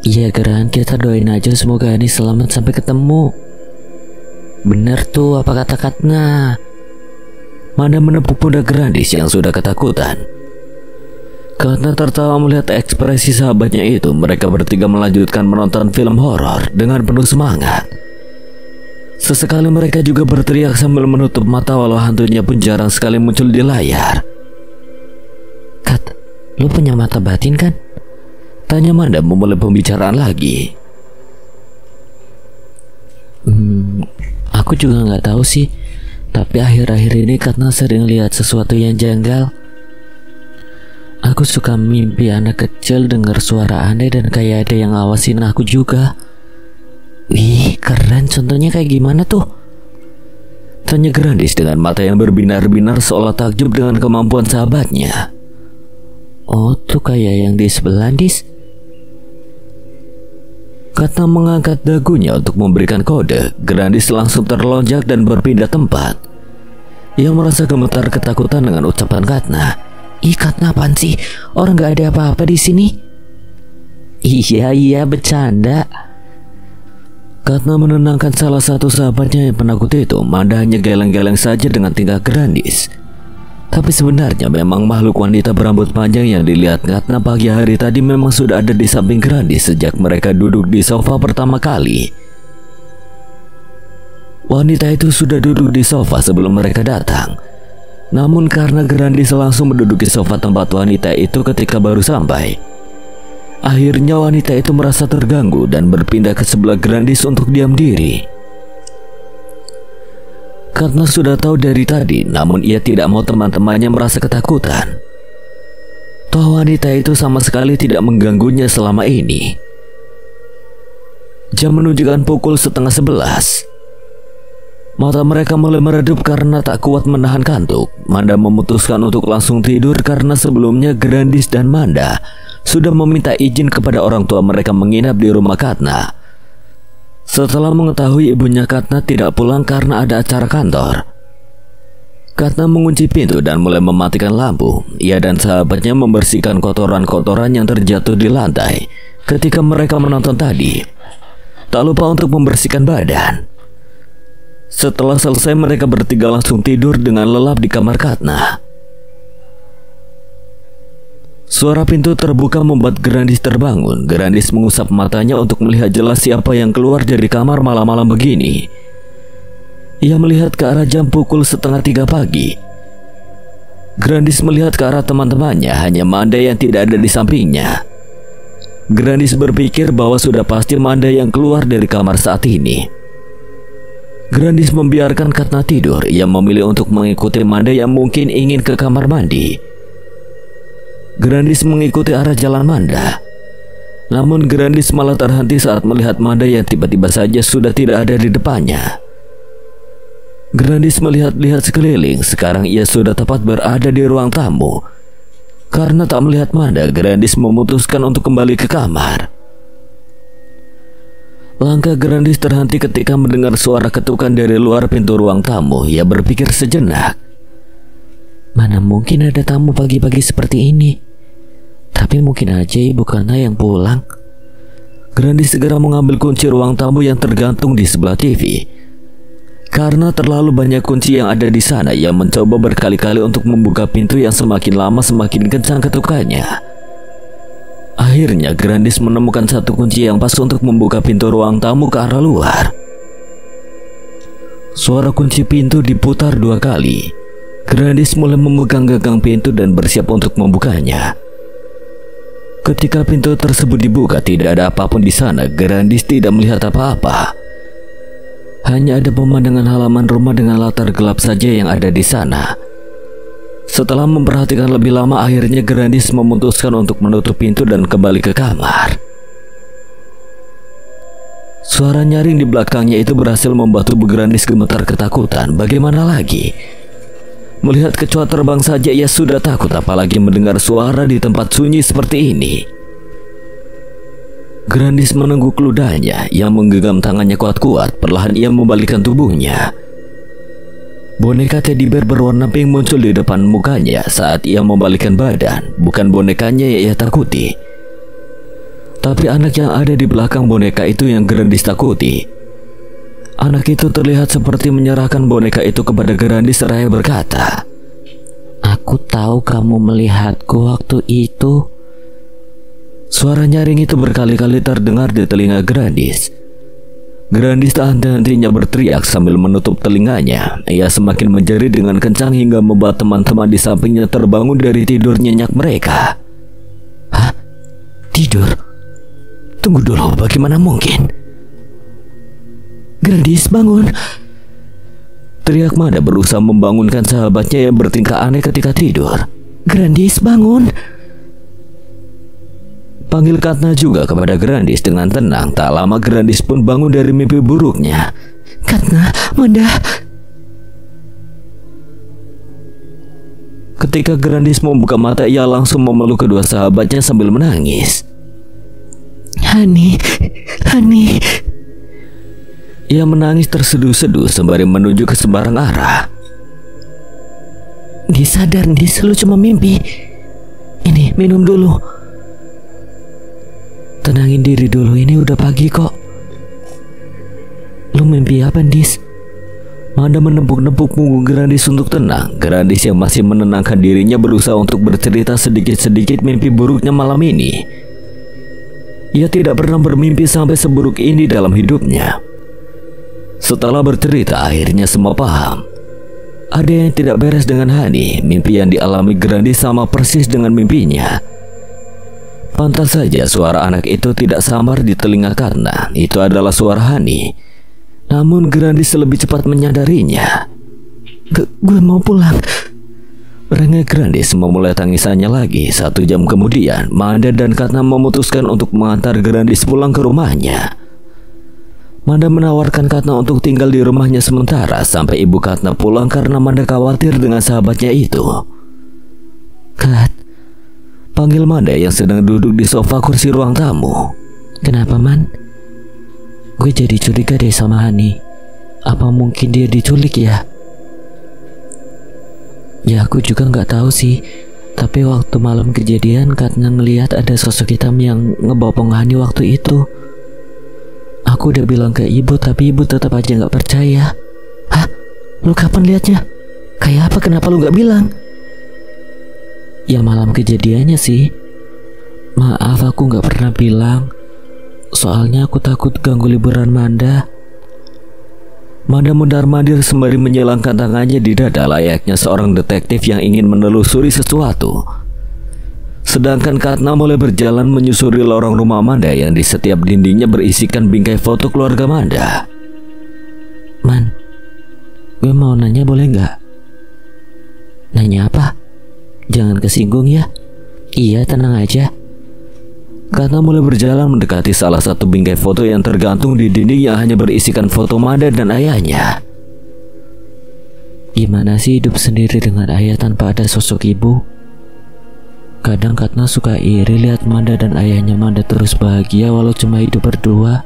Iya Gran, kita doain aja semoga Hani selamat sampai ketemu. Bener tuh apa kata Katna. Manda menepuk pundak Grandis yang sudah ketakutan. Karena tertawa melihat ekspresi sahabatnya itu, mereka bertiga melanjutkan menonton film horor dengan penuh semangat. Sesekali mereka juga berteriak sambil menutup mata walau hantunya pun jarang sekali muncul di layar. Kat, lu punya mata batin kan? Tanya Manda memulai pembicaraan lagi. Aku juga nggak tahu sih. Tapi akhir-akhir ini karena sering lihat sesuatu yang janggal. Aku suka mimpi anak kecil dengar suara aneh dan kayak ada yang ngawasin aku juga. Wih, keren, contohnya kayak gimana tuh? Tanya Grandis dengan mata yang berbinar-binar seolah takjub dengan kemampuan sahabatnya. Oh, tuh kayak yang di sebelah, Dis. Katna mengangkat dagunya untuk memberikan kode. Grandis langsung terlonjak dan berpindah tempat. Ia merasa gemetar ketakutan dengan ucapan Katna. Ih, Katna apaan sih? Orang gak ada apa-apa di sini. Iya, bercanda. Katna menenangkan salah satu sahabatnya yang penakut itu. Manda hanya geleng-geleng saja dengan tingkah Grandis. Tapi sebenarnya memang makhluk wanita berambut panjang yang dilihat Katna pagi hari tadi memang sudah ada di samping Grandis sejak mereka duduk di sofa pertama kali. Wanita itu sudah duduk di sofa sebelum mereka datang. Namun karena Grandis langsung menduduki sofa tempat wanita itu ketika baru sampai, akhirnya wanita itu merasa terganggu dan berpindah ke sebelah Grandis untuk diam diri. Karena sudah tahu dari tadi, namun ia tidak mau teman-temannya merasa ketakutan. Toh wanita itu sama sekali tidak mengganggunya selama ini. Jam menunjukkan pukul 10:30. Mata mereka mulai meredup karena tak kuat menahan kantuk. Manda memutuskan untuk langsung tidur karena sebelumnya Grandis dan Manda sudah meminta izin kepada orang tua mereka menginap di rumah Katna. Setelah mengetahui ibunya Katna tidak pulang karena ada acara kantor, Katna mengunci pintu dan mulai mematikan lampu. Ia dan sahabatnya membersihkan kotoran-kotoran yang terjatuh di lantai ketika mereka menonton tadi. Tak lupa untuk membersihkan badan. Setelah selesai mereka bertiga langsung tidur dengan lelap di kamar Katna. Suara pintu terbuka membuat Grandis terbangun. Grandis mengusap matanya untuk melihat jelas siapa yang keluar dari kamar malam-malam begini. Ia melihat ke arah jam pukul 2:30 pagi. Grandis melihat ke arah teman-temannya, hanya Manda yang tidak ada di sampingnya. Grandis berpikir bahwa sudah pasti Manda yang keluar dari kamar saat ini. Grandis membiarkan Katna tidur. Ia memilih untuk mengikuti Manda yang mungkin ingin ke kamar mandi. Grandis mengikuti arah jalan Manda. Namun Grandis malah terhenti saat melihat Manda yang tiba-tiba saja sudah tidak ada di depannya. Grandis melihat-lihat sekeliling. Sekarang ia sudah tepat berada di ruang tamu. Karena tak melihat Manda, Grandis memutuskan untuk kembali ke kamar. Langkah Grandis terhenti ketika mendengar suara ketukan dari luar pintu ruang tamu. Ia berpikir sejenak. Mana mungkin ada tamu pagi-pagi seperti ini? Tapi mungkin aja ibu Katna yang pulang. Grandis segera mengambil kunci ruang tamu yang tergantung di sebelah TV. Karena terlalu banyak kunci yang ada di sana, ia mencoba berkali-kali untuk membuka pintu yang semakin lama semakin kencang ketukannya. Akhirnya Grandis menemukan satu kunci yang pas untuk membuka pintu ruang tamu ke arah luar. Suara kunci pintu diputar 2 kali. Grandis mulai memegang gagang pintu dan bersiap untuk membukanya. Ketika pintu tersebut dibuka, tidak ada apapun di sana. Grandis tidak melihat apa-apa. Hanya ada pemandangan halaman rumah dengan latar gelap saja yang ada di sana. Setelah memperhatikan lebih lama, akhirnya Grandis memutuskan untuk menutup pintu dan kembali ke kamar. Suara nyaring di belakangnya itu berhasil membuat tubuh Grandis gemetar ketakutan. Bagaimana lagi? Melihat kecoa terbang saja ia sudah takut, apalagi mendengar suara di tempat sunyi seperti ini. Grandis menengguk ludahnya yang menggenggam tangannya kuat-kuat. Perlahan ia membalikkan tubuhnya. Boneka teddy bear berwarna pink muncul di depan mukanya saat ia membalikkan badan. Bukan bonekanya yang ia takuti, tapi anak yang ada di belakang boneka itu yang Grandis takuti. Anak itu terlihat seperti menyerahkan boneka itu kepada Grandis seraya berkata, "Aku tahu kamu melihatku waktu itu." Suara nyaring itu berkali-kali terdengar di telinga Grandis. Grandis tak henti-hentinya berteriak sambil menutup telinganya. Ia semakin menjerit dengan kencang hingga membuat teman-teman di sampingnya terbangun dari tidur nyenyak mereka. "Hah? Tidur? Tunggu dulu, bagaimana mungkin?" Grandis, bangun!" teriak Manda berusaha membangunkan sahabatnya yang bertingkah aneh ketika tidur. "Grandis, bangun!" Panggil Katna juga kepada Grandis dengan tenang. Tak lama Grandis pun bangun dari mimpi buruknya. "Katna, Manda." Ketika Grandis membuka mata, ia langsung memeluk kedua sahabatnya sambil menangis. Hani. Ia menangis terseduh-seduh sembari menuju ke sembarang arah. "Sadar, lu cuma mimpi. Ini, minum dulu. Tenangin diri dulu, ini udah pagi kok." "Lu mimpi apa, Dis?" Manda menepuk-nepuk punggung Grandis untuk tenang. Grandis yang masih menenangkan dirinya berusaha untuk bercerita sedikit-sedikit mimpi buruknya malam ini. Ia tidak pernah bermimpi sampai seburuk ini dalam hidupnya. Setelah bercerita, akhirnya semua paham. Ada yang tidak beres dengan Hani. Mimpi yang dialami Grandis sama persis dengan mimpinya. Pantas saja suara anak itu tidak samar di telinga karena itu adalah suara Hani. Namun Grandis lebih cepat menyadarinya. Gue mau pulang." Rengek Grandis memulai tangisannya lagi. 1 jam kemudian, Manda dan Katna memutuskan untuk mengantar Grandis pulang ke rumahnya. Manda menawarkan Katna untuk tinggal di rumahnya sementara sampai ibu Katna pulang karena Manda khawatir dengan sahabatnya itu. "Kat," panggil Manda yang sedang duduk di sofa kursi ruang tamu. "Kenapa, Man? Gue jadi curiga deh sama Hani. Apa mungkin dia diculik ya?" "Ya aku juga nggak tahu sih. Tapi waktu malam kejadian Katna ngelihat ada sosok hitam yang ngebopong Hani waktu itu. Aku udah bilang ke ibu tapi ibu tetap aja nggak percaya." "Hah? Lu kapan liatnya? Kayak apa? Kenapa lu nggak bilang?" "Ya malam kejadiannya sih. Maaf aku nggak pernah bilang. Soalnya aku takut ganggu liburan Manda." Manda mundar-mandir sembari menyilangkan tangannya di dada layaknya seorang detektif yang ingin menelusuri sesuatu. Sedangkan Katna mulai berjalan menyusuri lorong rumah Manda yang di setiap dindingnya berisikan bingkai foto keluarga Manda. "Man, gue mau nanya boleh nggak?" "Nanya apa? Jangan kesinggung ya." "Iya, tenang aja." Katna mulai berjalan mendekati salah satu bingkai foto yang tergantung di dinding yang hanya berisikan foto Manda dan ayahnya. "Gimana sih hidup sendiri dengan ayah tanpa ada sosok ibu? Kadang Katna suka iri lihat Manda dan ayahnya Manda terus bahagia walau cuma hidup berdua.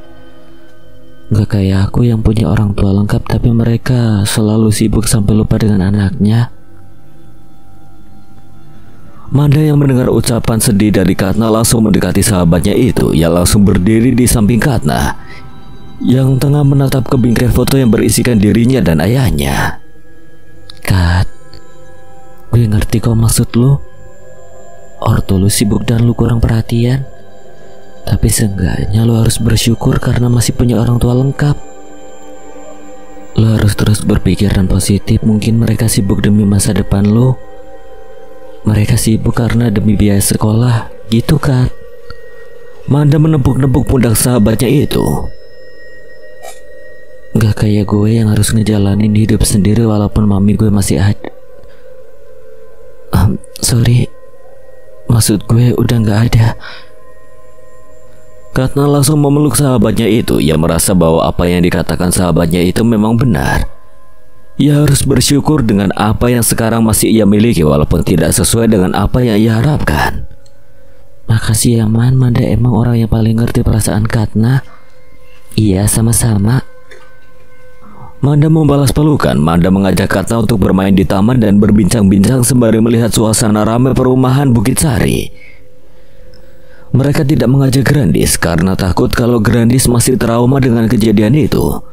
Gak kayak aku yang punya orang tua lengkap tapi mereka selalu sibuk sampai lupa dengan anaknya." Manda yang mendengar ucapan sedih dari Katna langsung mendekati sahabatnya itu yang langsung berdiri di samping Katna yang tengah menatap ke bingkai foto yang berisikan dirinya dan ayahnya. Kat, gue ngerti kok maksud lu. Ortu lu sibuk dan lu kurang perhatian. Tapi seenggaknya lu harus bersyukur karena masih punya orang tua lengkap. Lu harus terus berpikiran positif. Mungkin mereka sibuk demi masa depan lu. Mereka sibuk karena demi biaya sekolah. Gitu kan? Manda menepuk-nepuk pundak sahabatnya itu. Gak kayak gue yang harus ngejalanin hidup sendiri walaupun mami gue masih ada. Sorry, maksud gue udah gak ada. Katna langsung memeluk sahabatnya itu yang merasa bahwa apa yang dikatakan sahabatnya itu memang benar. Ia harus bersyukur dengan apa yang sekarang masih ia miliki walaupun tidak sesuai dengan apa yang ia harapkan. Makasih ya Man, Manda emang orang yang paling ngerti perasaan Katna. Iya, sama-sama. Manda membalas pelukan. Manda mengajak Katna untuk bermain di taman dan berbincang-bincang sembari melihat suasana ramai perumahan Bukit Sari. Mereka tidak mengajak Grandis karena takut kalau Grandis masih trauma dengan kejadian itu.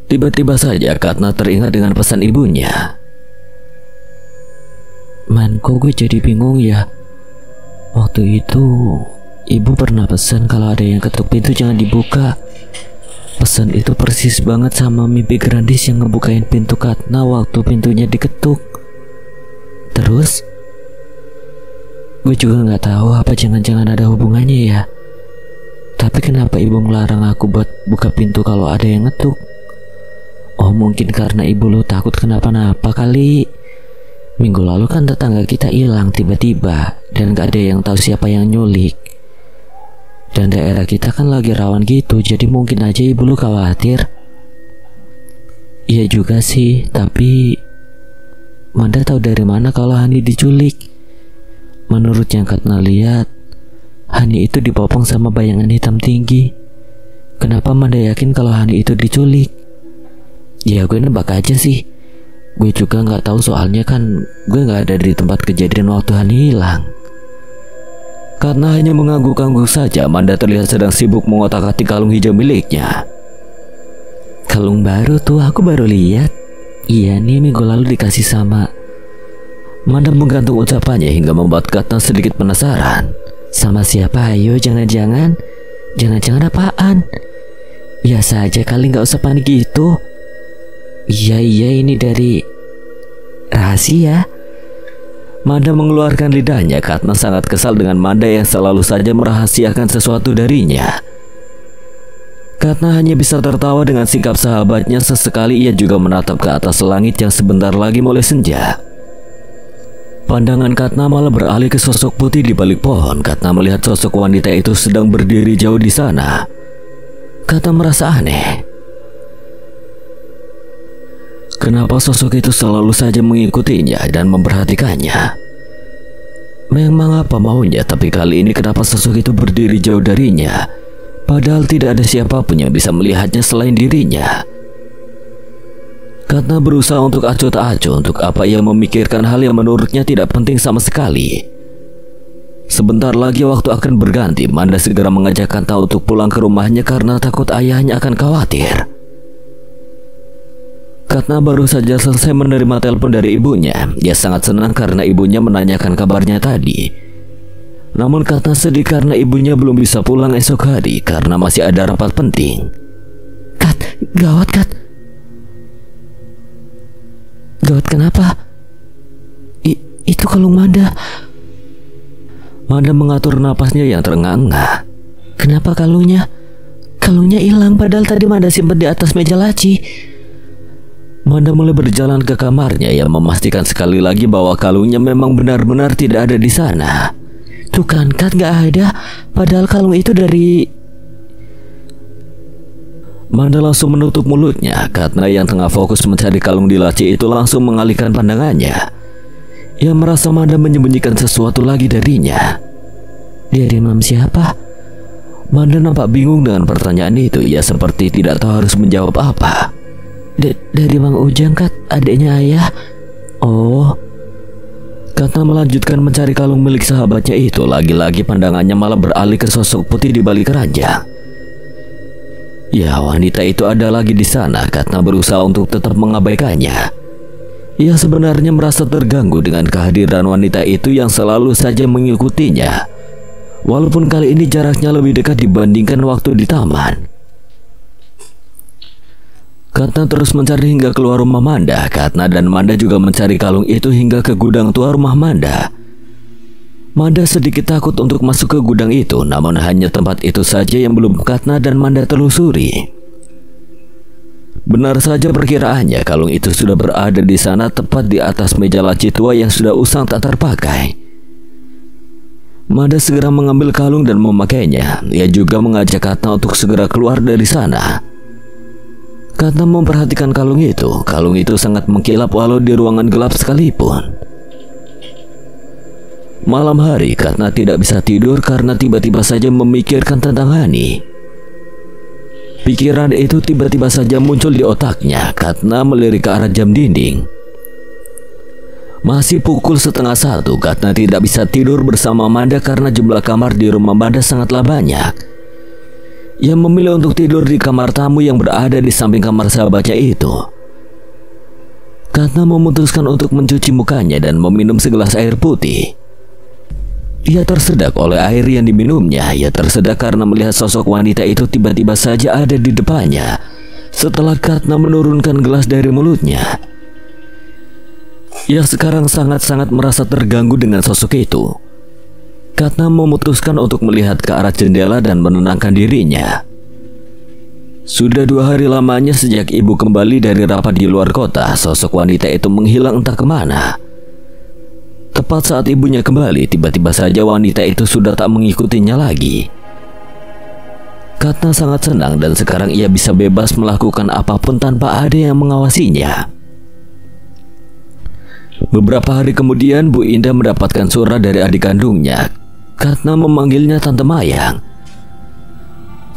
Tiba-tiba saja Katna teringat dengan pesan ibunya. Man, kok gue jadi bingung ya. Waktu itu ibu pernah pesan kalau ada yang ketuk pintu jangan dibuka. Pesan itu persis banget sama mimpi Grandis yang ngebukain pintu Katna waktu pintunya diketuk. Terus gue juga gak tahu apa jangan-jangan ada hubungannya ya. Tapi kenapa ibu ngelarang aku buat buka pintu kalau ada yang ngetuk? Oh, mungkin karena ibu lo takut kenapa-napa kali. Minggu lalu kan tetangga kita hilang tiba-tiba dan gak ada yang tahu siapa yang nyulik. Dan daerah kita kan lagi rawan gitu, jadi mungkin aja ibu lo khawatir. Iya juga sih, tapi Manda tahu dari mana kalau Hani diculik? Menurut yang Katna lihat, Hani itu dipopong sama bayangan hitam tinggi. Kenapa Manda yakin kalau Hani itu diculik? Ya gue nebak aja sih. Gue juga gak tahu soalnya kan gue gak ada di tempat kejadian waktu Hani hilang. Karena hanya mengangguk-angguk saja, Manda terlihat sedang sibuk mengotak-atik kalung hijau miliknya. Kalung baru tuh, aku baru lihat. Iya nih, minggu lalu dikasih sama. Manda menggantung ucapannya hingga membuat Katna sedikit penasaran. Sama siapa? Ayo, jangan-jangan apaan? Biasa aja kali, gak usah panik gitu. Iya ini dari rahasia. Manda mengeluarkan lidahnya. Katna sangat kesal dengan Manda yang selalu saja merahasiakan sesuatu darinya. Katna hanya bisa tertawa dengan sikap sahabatnya. Sesekali ia juga menatap ke atas langit yang sebentar lagi mulai senja. Pandangan Katna malah beralih ke sosok putih di balik pohon. Katna melihat sosok wanita itu sedang berdiri jauh di sana. Katna merasa aneh. Kenapa sosok itu selalu saja mengikutinya dan memperhatikannya? Memang apa maunya, tapi kali ini kenapa sosok itu berdiri jauh darinya? Padahal tidak ada siapapun yang bisa melihatnya selain dirinya. Katna berusaha untuk acuh tak acuh untuk apa ia memikirkan hal yang menurutnya tidak penting sama sekali. Sebentar lagi waktu akan berganti. Manda segera mengajak Katna untuk pulang ke rumahnya karena takut ayahnya akan khawatir. Katna baru saja selesai menerima telepon dari ibunya. Dia sangat senang karena ibunya menanyakan kabarnya tadi. Namun Katna sedih karena ibunya belum bisa pulang esok hari karena masih ada rapat penting. Kat, gawat Kat. Gawat kenapa? Itu kalung Manda. Manda mengatur napasnya yang terengah-engah. Kenapa kalungnya? Kalungnya hilang padahal tadi Manda simpan di atas meja laci. Manda mulai berjalan ke kamarnya yang memastikan sekali lagi bahwa kalungnya memang benar-benar tidak ada di sana. Tuh kan Kat, gak ada. Padahal kalung itu dari... Manda langsung menutup mulutnya. Katna yang tengah fokus mencari kalung di laci itu langsung mengalihkan pandangannya. Ia merasa Manda menyembunyikan sesuatu lagi darinya. Dari mam siapa? Manda nampak bingung dengan pertanyaan itu. Ia seperti tidak tahu harus menjawab apa. Dari Mang Ujang Kat, adiknya ayah. Oh. Katna Katna melanjutkan mencari kalung milik sahabatnya itu. Lagi-lagi pandangannya malah beralih ke sosok putih di balik keranjang. Ya, wanita itu ada lagi di sana. Katna berusaha untuk tetap mengabaikannya. Ia sebenarnya merasa terganggu dengan kehadiran wanita itu yang selalu saja mengikutinya. Walaupun kali ini jaraknya lebih dekat dibandingkan waktu di taman. Katna terus mencari hingga keluar rumah Manda. Katna dan Manda juga mencari kalung itu hingga ke gudang tua rumah Manda. Manda sedikit takut untuk masuk ke gudang itu, namun hanya tempat itu saja yang belum Katna dan Manda telusuri. Benar saja perkiraannya, kalung itu sudah berada di sana tepat di atas meja laci tua yang sudah usang tak terpakai. Manda segera mengambil kalung dan memakainya. Ia juga mengajak Katna untuk segera keluar dari sana. Katna memperhatikan kalung itu. Kalung itu sangat mengkilap walau di ruangan gelap sekalipun. Malam hari, Katna tidak bisa tidur karena tiba-tiba saja memikirkan tentang Hani. Pikiran itu tiba-tiba saja muncul di otaknya. Katna melirik ke arah jam dinding. Masih pukul 12:30. Katna tidak bisa tidur bersama Manda karena jumlah kamar di rumah Manda sangatlah banyak. Ia memilih untuk tidur di kamar tamu yang berada di samping kamar sahabatnya itu. Katna memutuskan untuk mencuci mukanya dan meminum segelas air putih. Ia tersedak oleh air yang diminumnya. Ia tersedak karena melihat sosok wanita itu tiba-tiba saja ada di depannya. Setelah Katna menurunkan gelas dari mulutnya, ia sekarang sangat-sangat merasa terganggu dengan sosok itu. Katna memutuskan untuk melihat ke arah jendela dan menenangkan dirinya. Sudah 2 hari lamanya sejak ibu kembali dari rapat di luar kota. Sosok wanita itu menghilang entah kemana. Tepat saat ibunya kembali, tiba-tiba saja wanita itu sudah tak mengikutinya lagi. Katna sangat senang dan sekarang ia bisa bebas melakukan apapun tanpa ada yang mengawasinya. Beberapa hari kemudian, Bu Indah mendapatkan surat dari adik kandungnya. Katna memanggilnya Tante Mayang.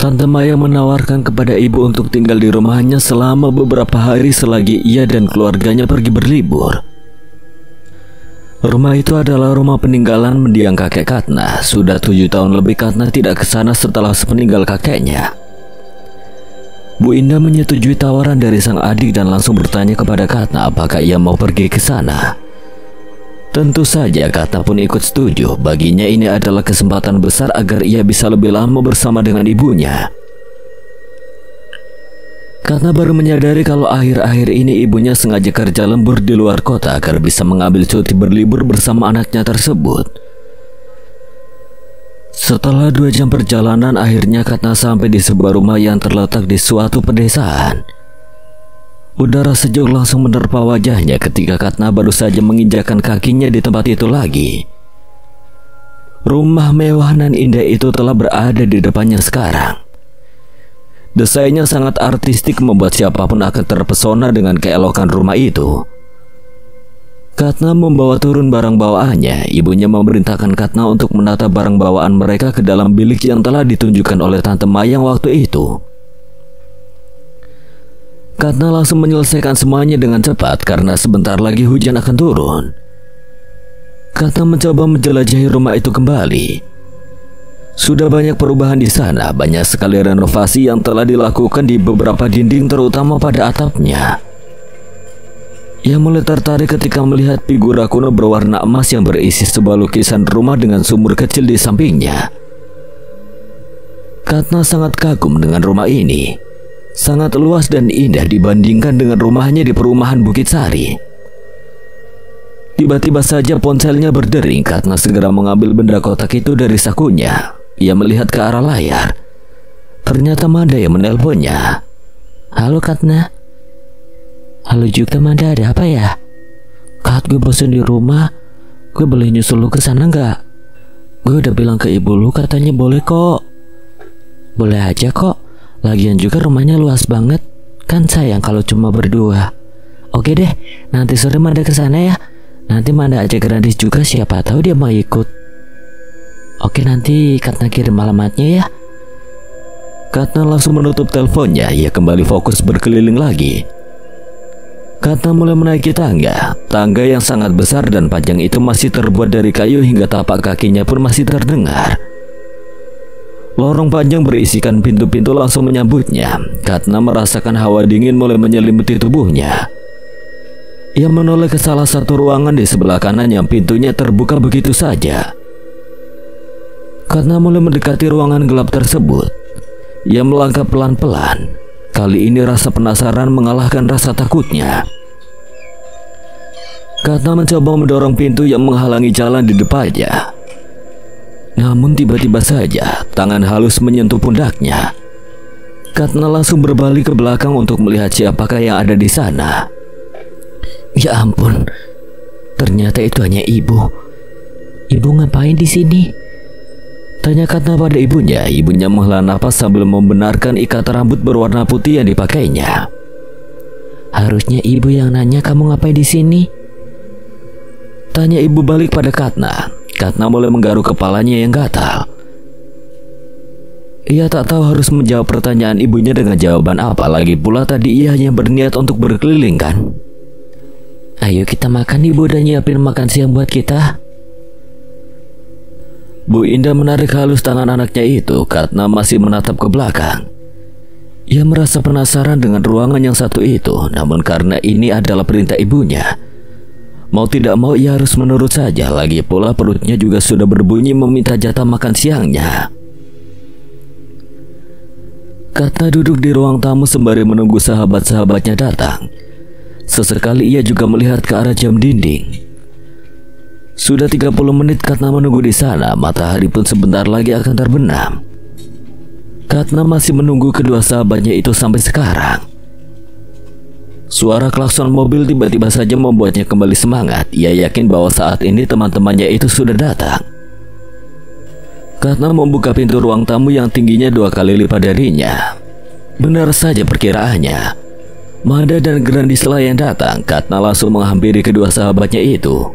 Tante Mayang menawarkan kepada ibu untuk tinggal di rumahnya selama beberapa hari selagi ia dan keluarganya pergi berlibur. Rumah itu adalah rumah peninggalan mendiang kakek Katna. Sudah 7 tahun lebih Katna tidak ke sana setelah sepeninggal kakeknya. Bu Indah menyetujui tawaran dari sang adik dan langsung bertanya kepada Katna apakah ia mau pergi ke sana. Tentu saja Katna pun ikut setuju. Baginya ini adalah kesempatan besar agar ia bisa lebih lama bersama dengan ibunya. Katna baru menyadari kalau akhir-akhir ini ibunya sengaja kerja lembur di luar kota agar bisa mengambil cuti berlibur bersama anaknya tersebut. Setelah 2 jam perjalanan, akhirnya Katna sampai di sebuah rumah yang terletak di suatu pedesaan. Udara sejuk langsung menerpa wajahnya ketika Katna baru saja menginjakkan kakinya di tempat itu lagi. Rumah mewah dan indah itu telah berada di depannya sekarang. Desainnya sangat artistik membuat siapapun akan terpesona dengan keelokan rumah itu. Katna membawa turun barang bawaannya. Ibunya memerintahkan Katna untuk menata barang bawaan mereka ke dalam bilik yang telah ditunjukkan oleh Tante Mayang waktu itu. Katna langsung menyelesaikan semuanya dengan cepat karena sebentar lagi hujan akan turun. Katna mencoba menjelajahi rumah itu kembali. Sudah banyak perubahan di sana, banyak sekali renovasi yang telah dilakukan di beberapa dinding terutama pada atapnya. Ia mulai tertarik ketika melihat figura kuno berwarna emas yang berisi sebuah lukisan rumah dengan sumur kecil di sampingnya. Katna sangat kagum dengan rumah ini. Sangat luas dan indah dibandingkan dengan rumahnya di perumahan Bukit Sari. Tiba-tiba saja ponselnya berdering. Katna segera mengambil benda kotak itu dari sakunya. Ia melihat ke arah layar. Ternyata Manda yang menelponnya. Halo Katna. Halo juga Manda, ada apa ya? Kat, gue bosan di rumah. Gue boleh nyusul lu ke sana nggak? Gue udah bilang ke ibu lu katanya boleh kok. Boleh aja kok. Lagian juga rumahnya luas banget. Kan sayang kalau cuma berdua. Oke deh, nanti sore Manda ke sana ya. Nanti Manda ajak Grandis juga, siapa tahu dia mau ikut. Oke, nanti Katna kirim alamatnya ya. Katna langsung menutup teleponnya. Ia kembali fokus berkeliling lagi. Katna mulai menaiki tangga. Tangga yang sangat besar dan panjang itu masih terbuat dari kayu hingga tapak kakinya pun masih terdengar. Lorong panjang berisikan pintu-pintu langsung menyambutnya. Katna merasakan hawa dingin mulai menyelimuti tubuhnya. Ia menoleh ke salah satu ruangan di sebelah kanan yang pintunya terbuka begitu saja. Katna mulai mendekati ruangan gelap tersebut. Ia melangkah pelan-pelan. Kali ini rasa penasaran mengalahkan rasa takutnya. Katna mencoba mendorong pintu yang menghalangi jalan di depannya. Namun tiba-tiba saja tangan halus menyentuh pundaknya. Katna langsung berbalik ke belakang untuk melihat siapakah yang ada di sana. Ya ampun, ternyata itu hanya ibu. Ibu ngapain di sini? Tanya Katna pada ibunya. Ibunya menghela napas sambil membenarkan ikat rambut berwarna putih yang dipakainya. Harusnya ibu yang nanya kamu ngapain di sini? Tanya ibu balik pada Katna. Katna mulai menggaruk kepalanya yang gatal. Ia tak tahu harus menjawab pertanyaan ibunya dengan jawaban apa. Lagi pula tadi ia hanya berniat untuk berkeliling kan. Ayo kita makan, ibu dan nyiapin makan siang buat kita. Bu Indah menarik halus tangan anaknya itu. Katna masih menatap ke belakang. Ia merasa penasaran dengan ruangan yang satu itu. Namun karena ini adalah perintah ibunya, mau tidak mau ia harus menurut saja. Lagi pula perutnya juga sudah berbunyi meminta jatah makan siangnya. Katna duduk di ruang tamu sembari menunggu sahabat-sahabatnya datang. Sesekali ia juga melihat ke arah jam dinding. Sudah 30 menit Katna menunggu di sana. Matahari pun sebentar lagi akan terbenam. Katna masih menunggu kedua sahabatnya itu sampai sekarang. Suara klakson mobil tiba-tiba saja membuatnya kembali semangat. Ia yakin bahwa saat ini teman-temannya itu sudah datang. Katna membuka pintu ruang tamu yang tingginya 2 kali lipat darinya. Benar saja perkiraannya. Manda dan Grandislah yang datang. Katna langsung menghampiri kedua sahabatnya itu.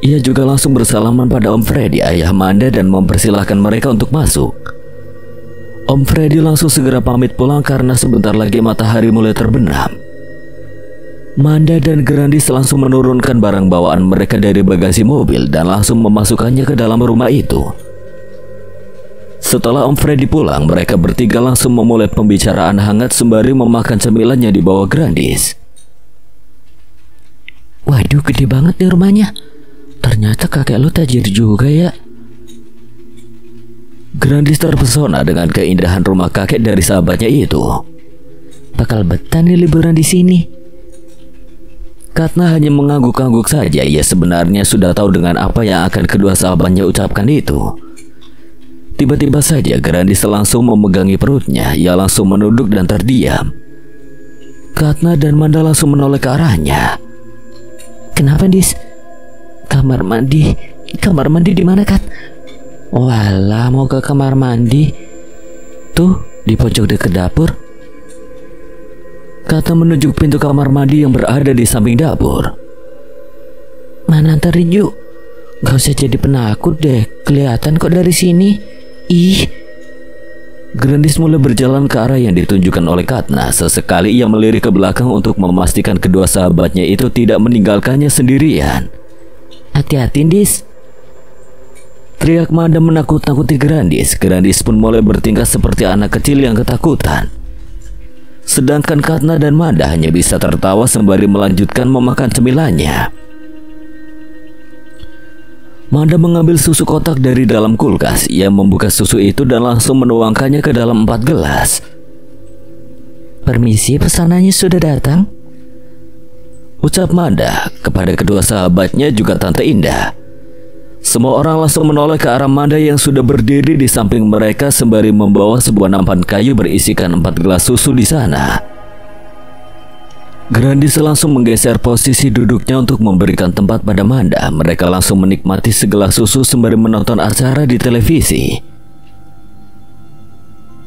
Ia juga langsung bersalaman pada Om Freddy, ayah Manda, dan mempersilahkan mereka untuk masuk. Om Freddy langsung segera pamit pulang karena sebentar lagi matahari mulai terbenam. Manda dan Grandis langsung menurunkan barang bawaan mereka dari bagasi mobil dan langsung memasukkannya ke dalam rumah itu. Setelah Om Freddy pulang, mereka bertiga langsung memulai pembicaraan hangat sembari memakan cemilan yang dibawa Grandis. Waduh, gede banget nih rumahnya. Ternyata kakek lu tajir juga ya. Grandis terpesona dengan keindahan rumah kakek dari sahabatnya itu. Bakal betah nih liburan di sini. Katna hanya mengangguk-angguk saja. Ia sebenarnya sudah tahu dengan apa yang akan kedua sahabatnya ucapkan itu. Tiba-tiba saja Grandis langsung memegangi perutnya. Ia langsung menunduk dan terdiam. Katna dan Manda langsung menoleh ke arahnya. Kenapa, Dis? Kamar mandi di mana, Kat? Walah, mau ke kamar mandi. Tuh, di pojok dekat dapur. Katna menunjuk pintu kamar mandi yang berada di samping dapur. Mana antarin yuk. Gak usah jadi penakut deh. Kelihatan kok dari sini. Ih. Grandis mulai berjalan ke arah yang ditunjukkan oleh Katna. Sesekali ia melirik ke belakang untuk memastikan kedua sahabatnya itu tidak meninggalkannya sendirian. Hati-hati, Dis. Teriak Manda menakut-nakuti Grandis. Grandis pun mulai bertingkah seperti anak kecil yang ketakutan. Sedangkan Katna dan Manda hanya bisa tertawa sembari melanjutkan memakan cemilannya. Manda mengambil susu kotak dari dalam kulkas. Ia membuka susu itu dan langsung menuangkannya ke dalam 4 gelas. Permisi, pesanannya sudah datang, ucap Manda kepada kedua sahabatnya juga Tante Indah. Semua orang langsung menoleh ke arah Manda yang sudah berdiri di samping mereka sembari membawa sebuah nampan kayu berisikan 4 gelas susu di sana. Grandis langsung menggeser posisi duduknya untuk memberikan tempat pada Manda. Mereka langsung menikmati segelas susu sembari menonton acara di televisi.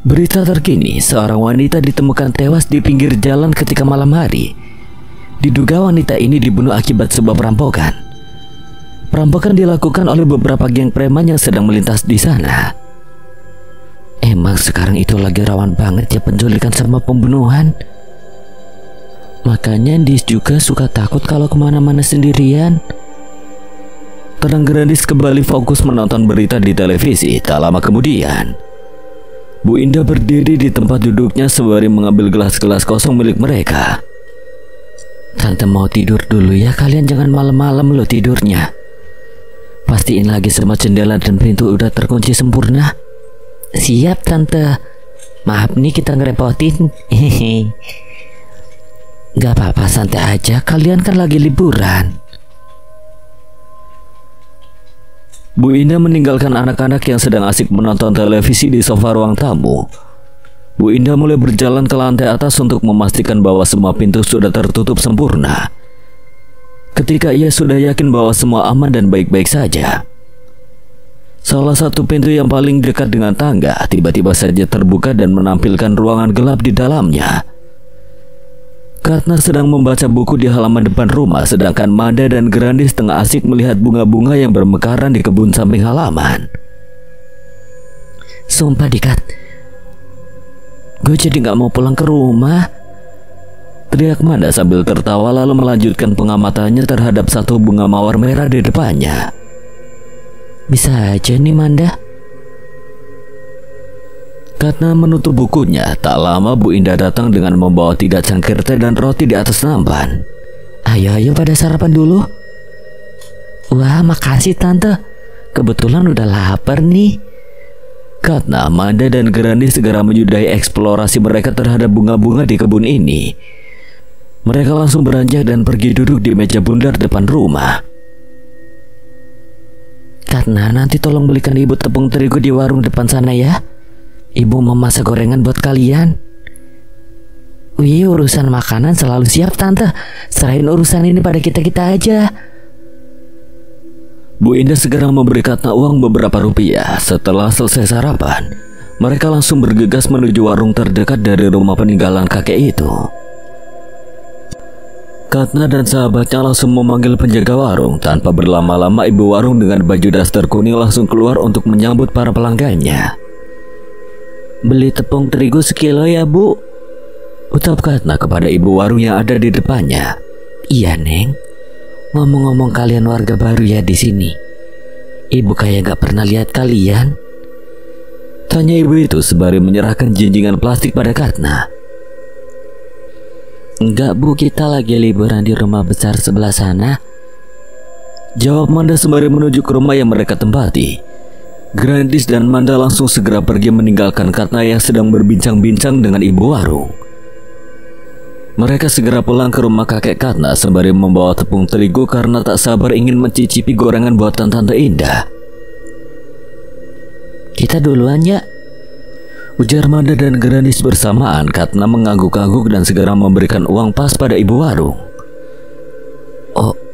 Berita terkini, seorang wanita ditemukan tewas di pinggir jalan ketika malam hari. Diduga wanita ini dibunuh akibat sebuah perampokan. Perampokan dilakukan oleh beberapa geng preman yang sedang melintas di sana. Emang sekarang itu lagi rawan banget ya penculikan sama pembunuhan. Makanya Dis juga suka takut kalau kemana-mana sendirian. Tenang, Grandis kembali fokus menonton berita di televisi. Tak lama kemudian, Bu Indah berdiri di tempat duduknya sembari mengambil gelas-gelas kosong milik mereka. Tante mau tidur dulu ya, kalian jangan malam-malam lo tidurnya. Pastiin lagi semua jendela dan pintu udah terkunci sempurna. Siap Tante. Maaf nih kita ngerepotin. Gak apa-apa, santai aja, kalian kan lagi liburan. Bu Indah meninggalkan anak-anak yang sedang asik menonton televisi di sofa ruang tamu. Bu Indah mulai berjalan ke lantai atas untuk memastikan bahwa semua pintu sudah tertutup sempurna. Ketika ia sudah yakin bahwa semua aman dan baik-baik saja, salah satu pintu yang paling dekat dengan tangga tiba-tiba saja terbuka dan menampilkan ruangan gelap di dalamnya. Katna sedang membaca buku di halaman depan rumah, sedangkan Manda dan Grandis tengah asik melihat bunga-bunga yang bermekaran di kebun samping halaman. Sumpah Dikat, gue jadi gak mau pulang ke rumah, teriak Manda sambil tertawa lalu melanjutkan pengamatannya terhadap satu bunga mawar merah di depannya. Bisa aja nih Manda. Katna menutup bukunya. Tak lama Bu Indah datang dengan membawa 3 cangkir teh dan roti di atas nampan. Ayo pada sarapan dulu. Wah makasih Tante, kebetulan udah lapar nih. Katna, Manda dan Grandis segera menyudahi eksplorasi mereka terhadap bunga-bunga di kebun ini. Mereka langsung beranjak dan pergi duduk di meja bundar depan rumah. Katna, nanti tolong belikan ibu tepung terigu di warung depan sana ya. Ibu memasak gorengan buat kalian. Wih, urusan makanan selalu siap Tante. Serahin urusan ini pada kita-kita aja. Bu Indah segera memberi Katna uang beberapa rupiah. Setelah selesai sarapan, mereka langsung bergegas menuju warung terdekat dari rumah peninggalan kakek itu. Katna dan sahabatnya langsung memanggil penjaga warung. Tanpa berlama-lama, ibu warung dengan baju daster kuning langsung keluar untuk menyambut para pelanggannya. Beli tepung terigu sekilo ya Bu, ucap Katna kepada ibu warung yang ada di depannya. Iya Neng. Ngomong-ngomong kalian warga baru ya di sini. Ibu kayak gak pernah lihat kalian, tanya ibu itu sembari menyerahkan jinjingan plastik pada Katna. Enggak Bu, kita lagi liburan di rumah besar sebelah sana, jawab Manda sembari menuju ke rumah yang mereka tempati. Grandis dan Manda langsung segera pergi meninggalkan Katna yang sedang berbincang-bincang dengan ibu warung. Mereka segera pulang ke rumah kakek Katna sembari membawa tepung terigu karena tak sabar ingin mencicipi gorengan buatan Tante Indah. Kita duluan ya, ujar Manda dan Grandis bersamaan. Katna mengangguk-angguk dan segera memberikan uang pas pada ibu warung.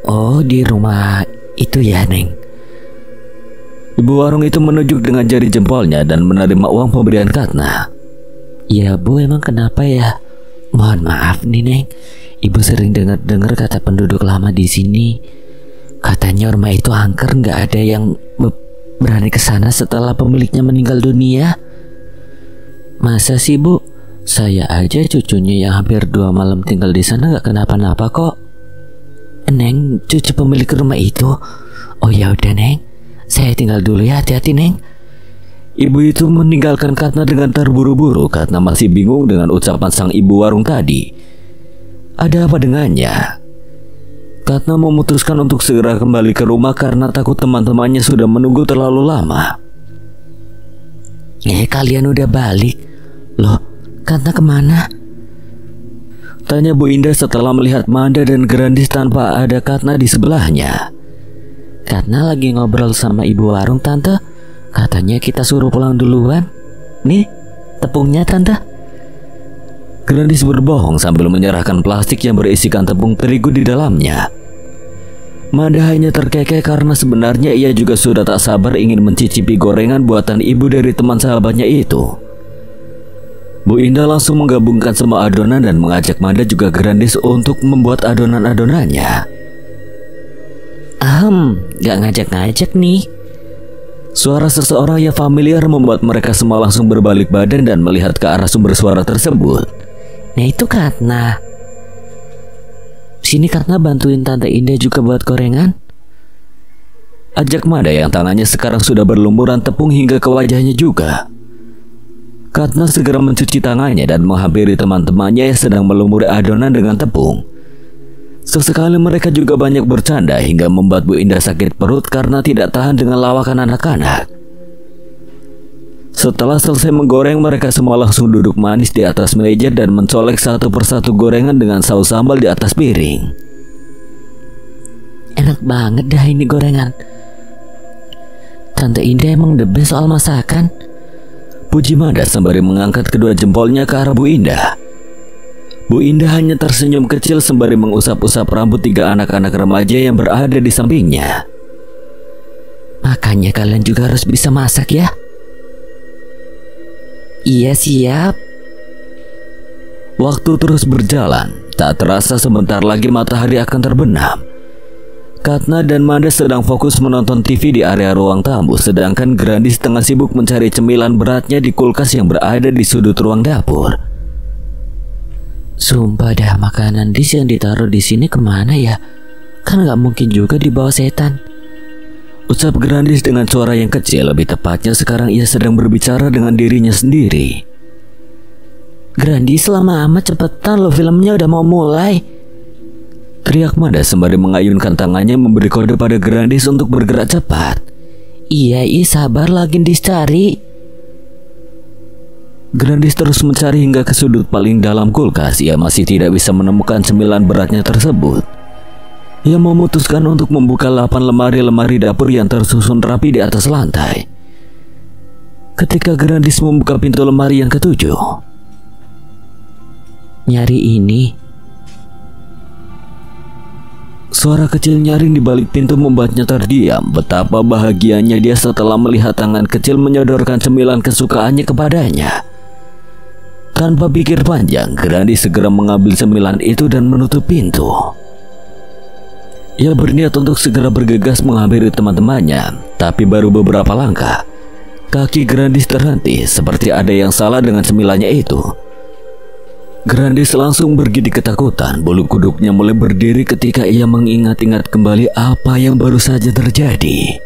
Oh di rumah itu ya Neng. Ibu warung itu menunjuk dengan jari jempolnya dan menerima uang pemberian Katna. Ya Bu, emang kenapa ya? Mohon maaf nih Neng, Ibu sering dengar kata penduduk lama di sini. Katanya rumah itu angker, nggak ada yang berani ke sana setelah pemiliknya meninggal dunia. Masa sih Bu? Saya aja cucunya yang hampir 2 malam tinggal di sana nggak kenapa-napa kok. Neng, cucu pemilik rumah itu. Oh ya udah Neng, saya tinggal dulu ya, hati-hati Neng. Ibu itu meninggalkan Katna dengan terburu-buru. Katna masih bingung dengan ucapan sang ibu warung tadi. Ada apa dengannya? Katna memutuskan untuk segera kembali ke rumah karena takut teman-temannya sudah menunggu terlalu lama. Kalian udah balik? Loh, Katna kemana? Tanya Bu Indah setelah melihat Manda dan Grandis tanpa ada Katna di sebelahnya. Katna lagi ngobrol sama ibu warung Tante. Katanya kita suruh pulang duluan. Nih, tepungnya Tante. Grandis berbohong sambil menyerahkan plastik yang berisikan tepung terigu di dalamnya. Manda hanya terkekeh karena sebenarnya ia juga sudah tak sabar ingin mencicipi gorengan buatan ibu dari teman sahabatnya itu. Bu Indah langsung menggabungkan semua adonan dan mengajak Manda juga Grandis untuk membuat adonan-adonannya. Gak ngajak-ngajak nih. Suara seseorang yang familiar membuat mereka semua langsung berbalik badan dan melihat ke arah sumber suara tersebut. Nah itu Katna. sini karena bantuin Tante Indah juga buat gorengan? Ajak Mada yang tangannya sekarang sudah berlumuran tepung hingga ke wajahnya juga. Katna segera mencuci tangannya dan menghampiri teman-temannya yang sedang melumuri adonan dengan tepung. Sesekali mereka juga banyak bercanda hingga membuat Bu Indah sakit perut karena tidak tahan dengan lawakan anak-anak. Setelah selesai menggoreng, mereka semua langsung duduk manis di atas meja dan mencolek satu persatu gorengan dengan saus sambal di atas piring. Enak banget dah ini gorengan. Tante Indah emang the best soal masakan, puji Mada sembari mengangkat kedua jempolnya ke arah Bu Indah. Bu Indah hanya tersenyum kecil sembari mengusap-usap rambut 3 anak-anak remaja yang berada di sampingnya. Makanya kalian juga harus bisa masak ya. Iya siap. Waktu terus berjalan, tak terasa sebentar lagi matahari akan terbenam. Katna dan Mada sedang fokus menonton TV di area ruang tamu, sedangkan Grandis tengah sibuk mencari cemilan beratnya di kulkas yang berada di sudut ruang dapur. Sumpah dah, makanan dis yang ditaruh di sini kemana ya? Kan nggak mungkin juga dibawa setan. Ucap Grandis dengan suara yang kecil, lebih tepatnya sekarang ia sedang berbicara dengan dirinya sendiri. Grandis, lama amat, cepetan lo, filmnya udah mau mulai. Teriak Mada sembari mengayunkan tangannya memberi kode pada Grandis untuk bergerak cepat. Iya, sabar lagi dicari. Grandis terus mencari hingga ke sudut paling dalam kulkas. Ia masih tidak bisa menemukan cemilan beratnya tersebut. Ia memutuskan untuk membuka 8 lemari-lemari dapur yang tersusun rapi di atas lantai. Ketika Grandis membuka pintu lemari yang ke-7, nyari ini. Suara kecil nyaring di balik pintu membuatnya terdiam. Betapa bahagianya dia setelah melihat tangan kecil menyodorkan cemilan kesukaannya kepadanya. Tanpa pikir panjang, Grandis segera mengambil cemilan itu dan menutup pintu. Ia berniat untuk segera bergegas menghampiri teman-temannya, tapi baru beberapa langkah, kaki Grandis terhenti seperti ada yang salah dengan cemilannya itu. Grandis langsung bergidik ketakutan. Bulu kuduknya mulai berdiri ketika ia mengingat-ingat kembali apa yang baru saja terjadi.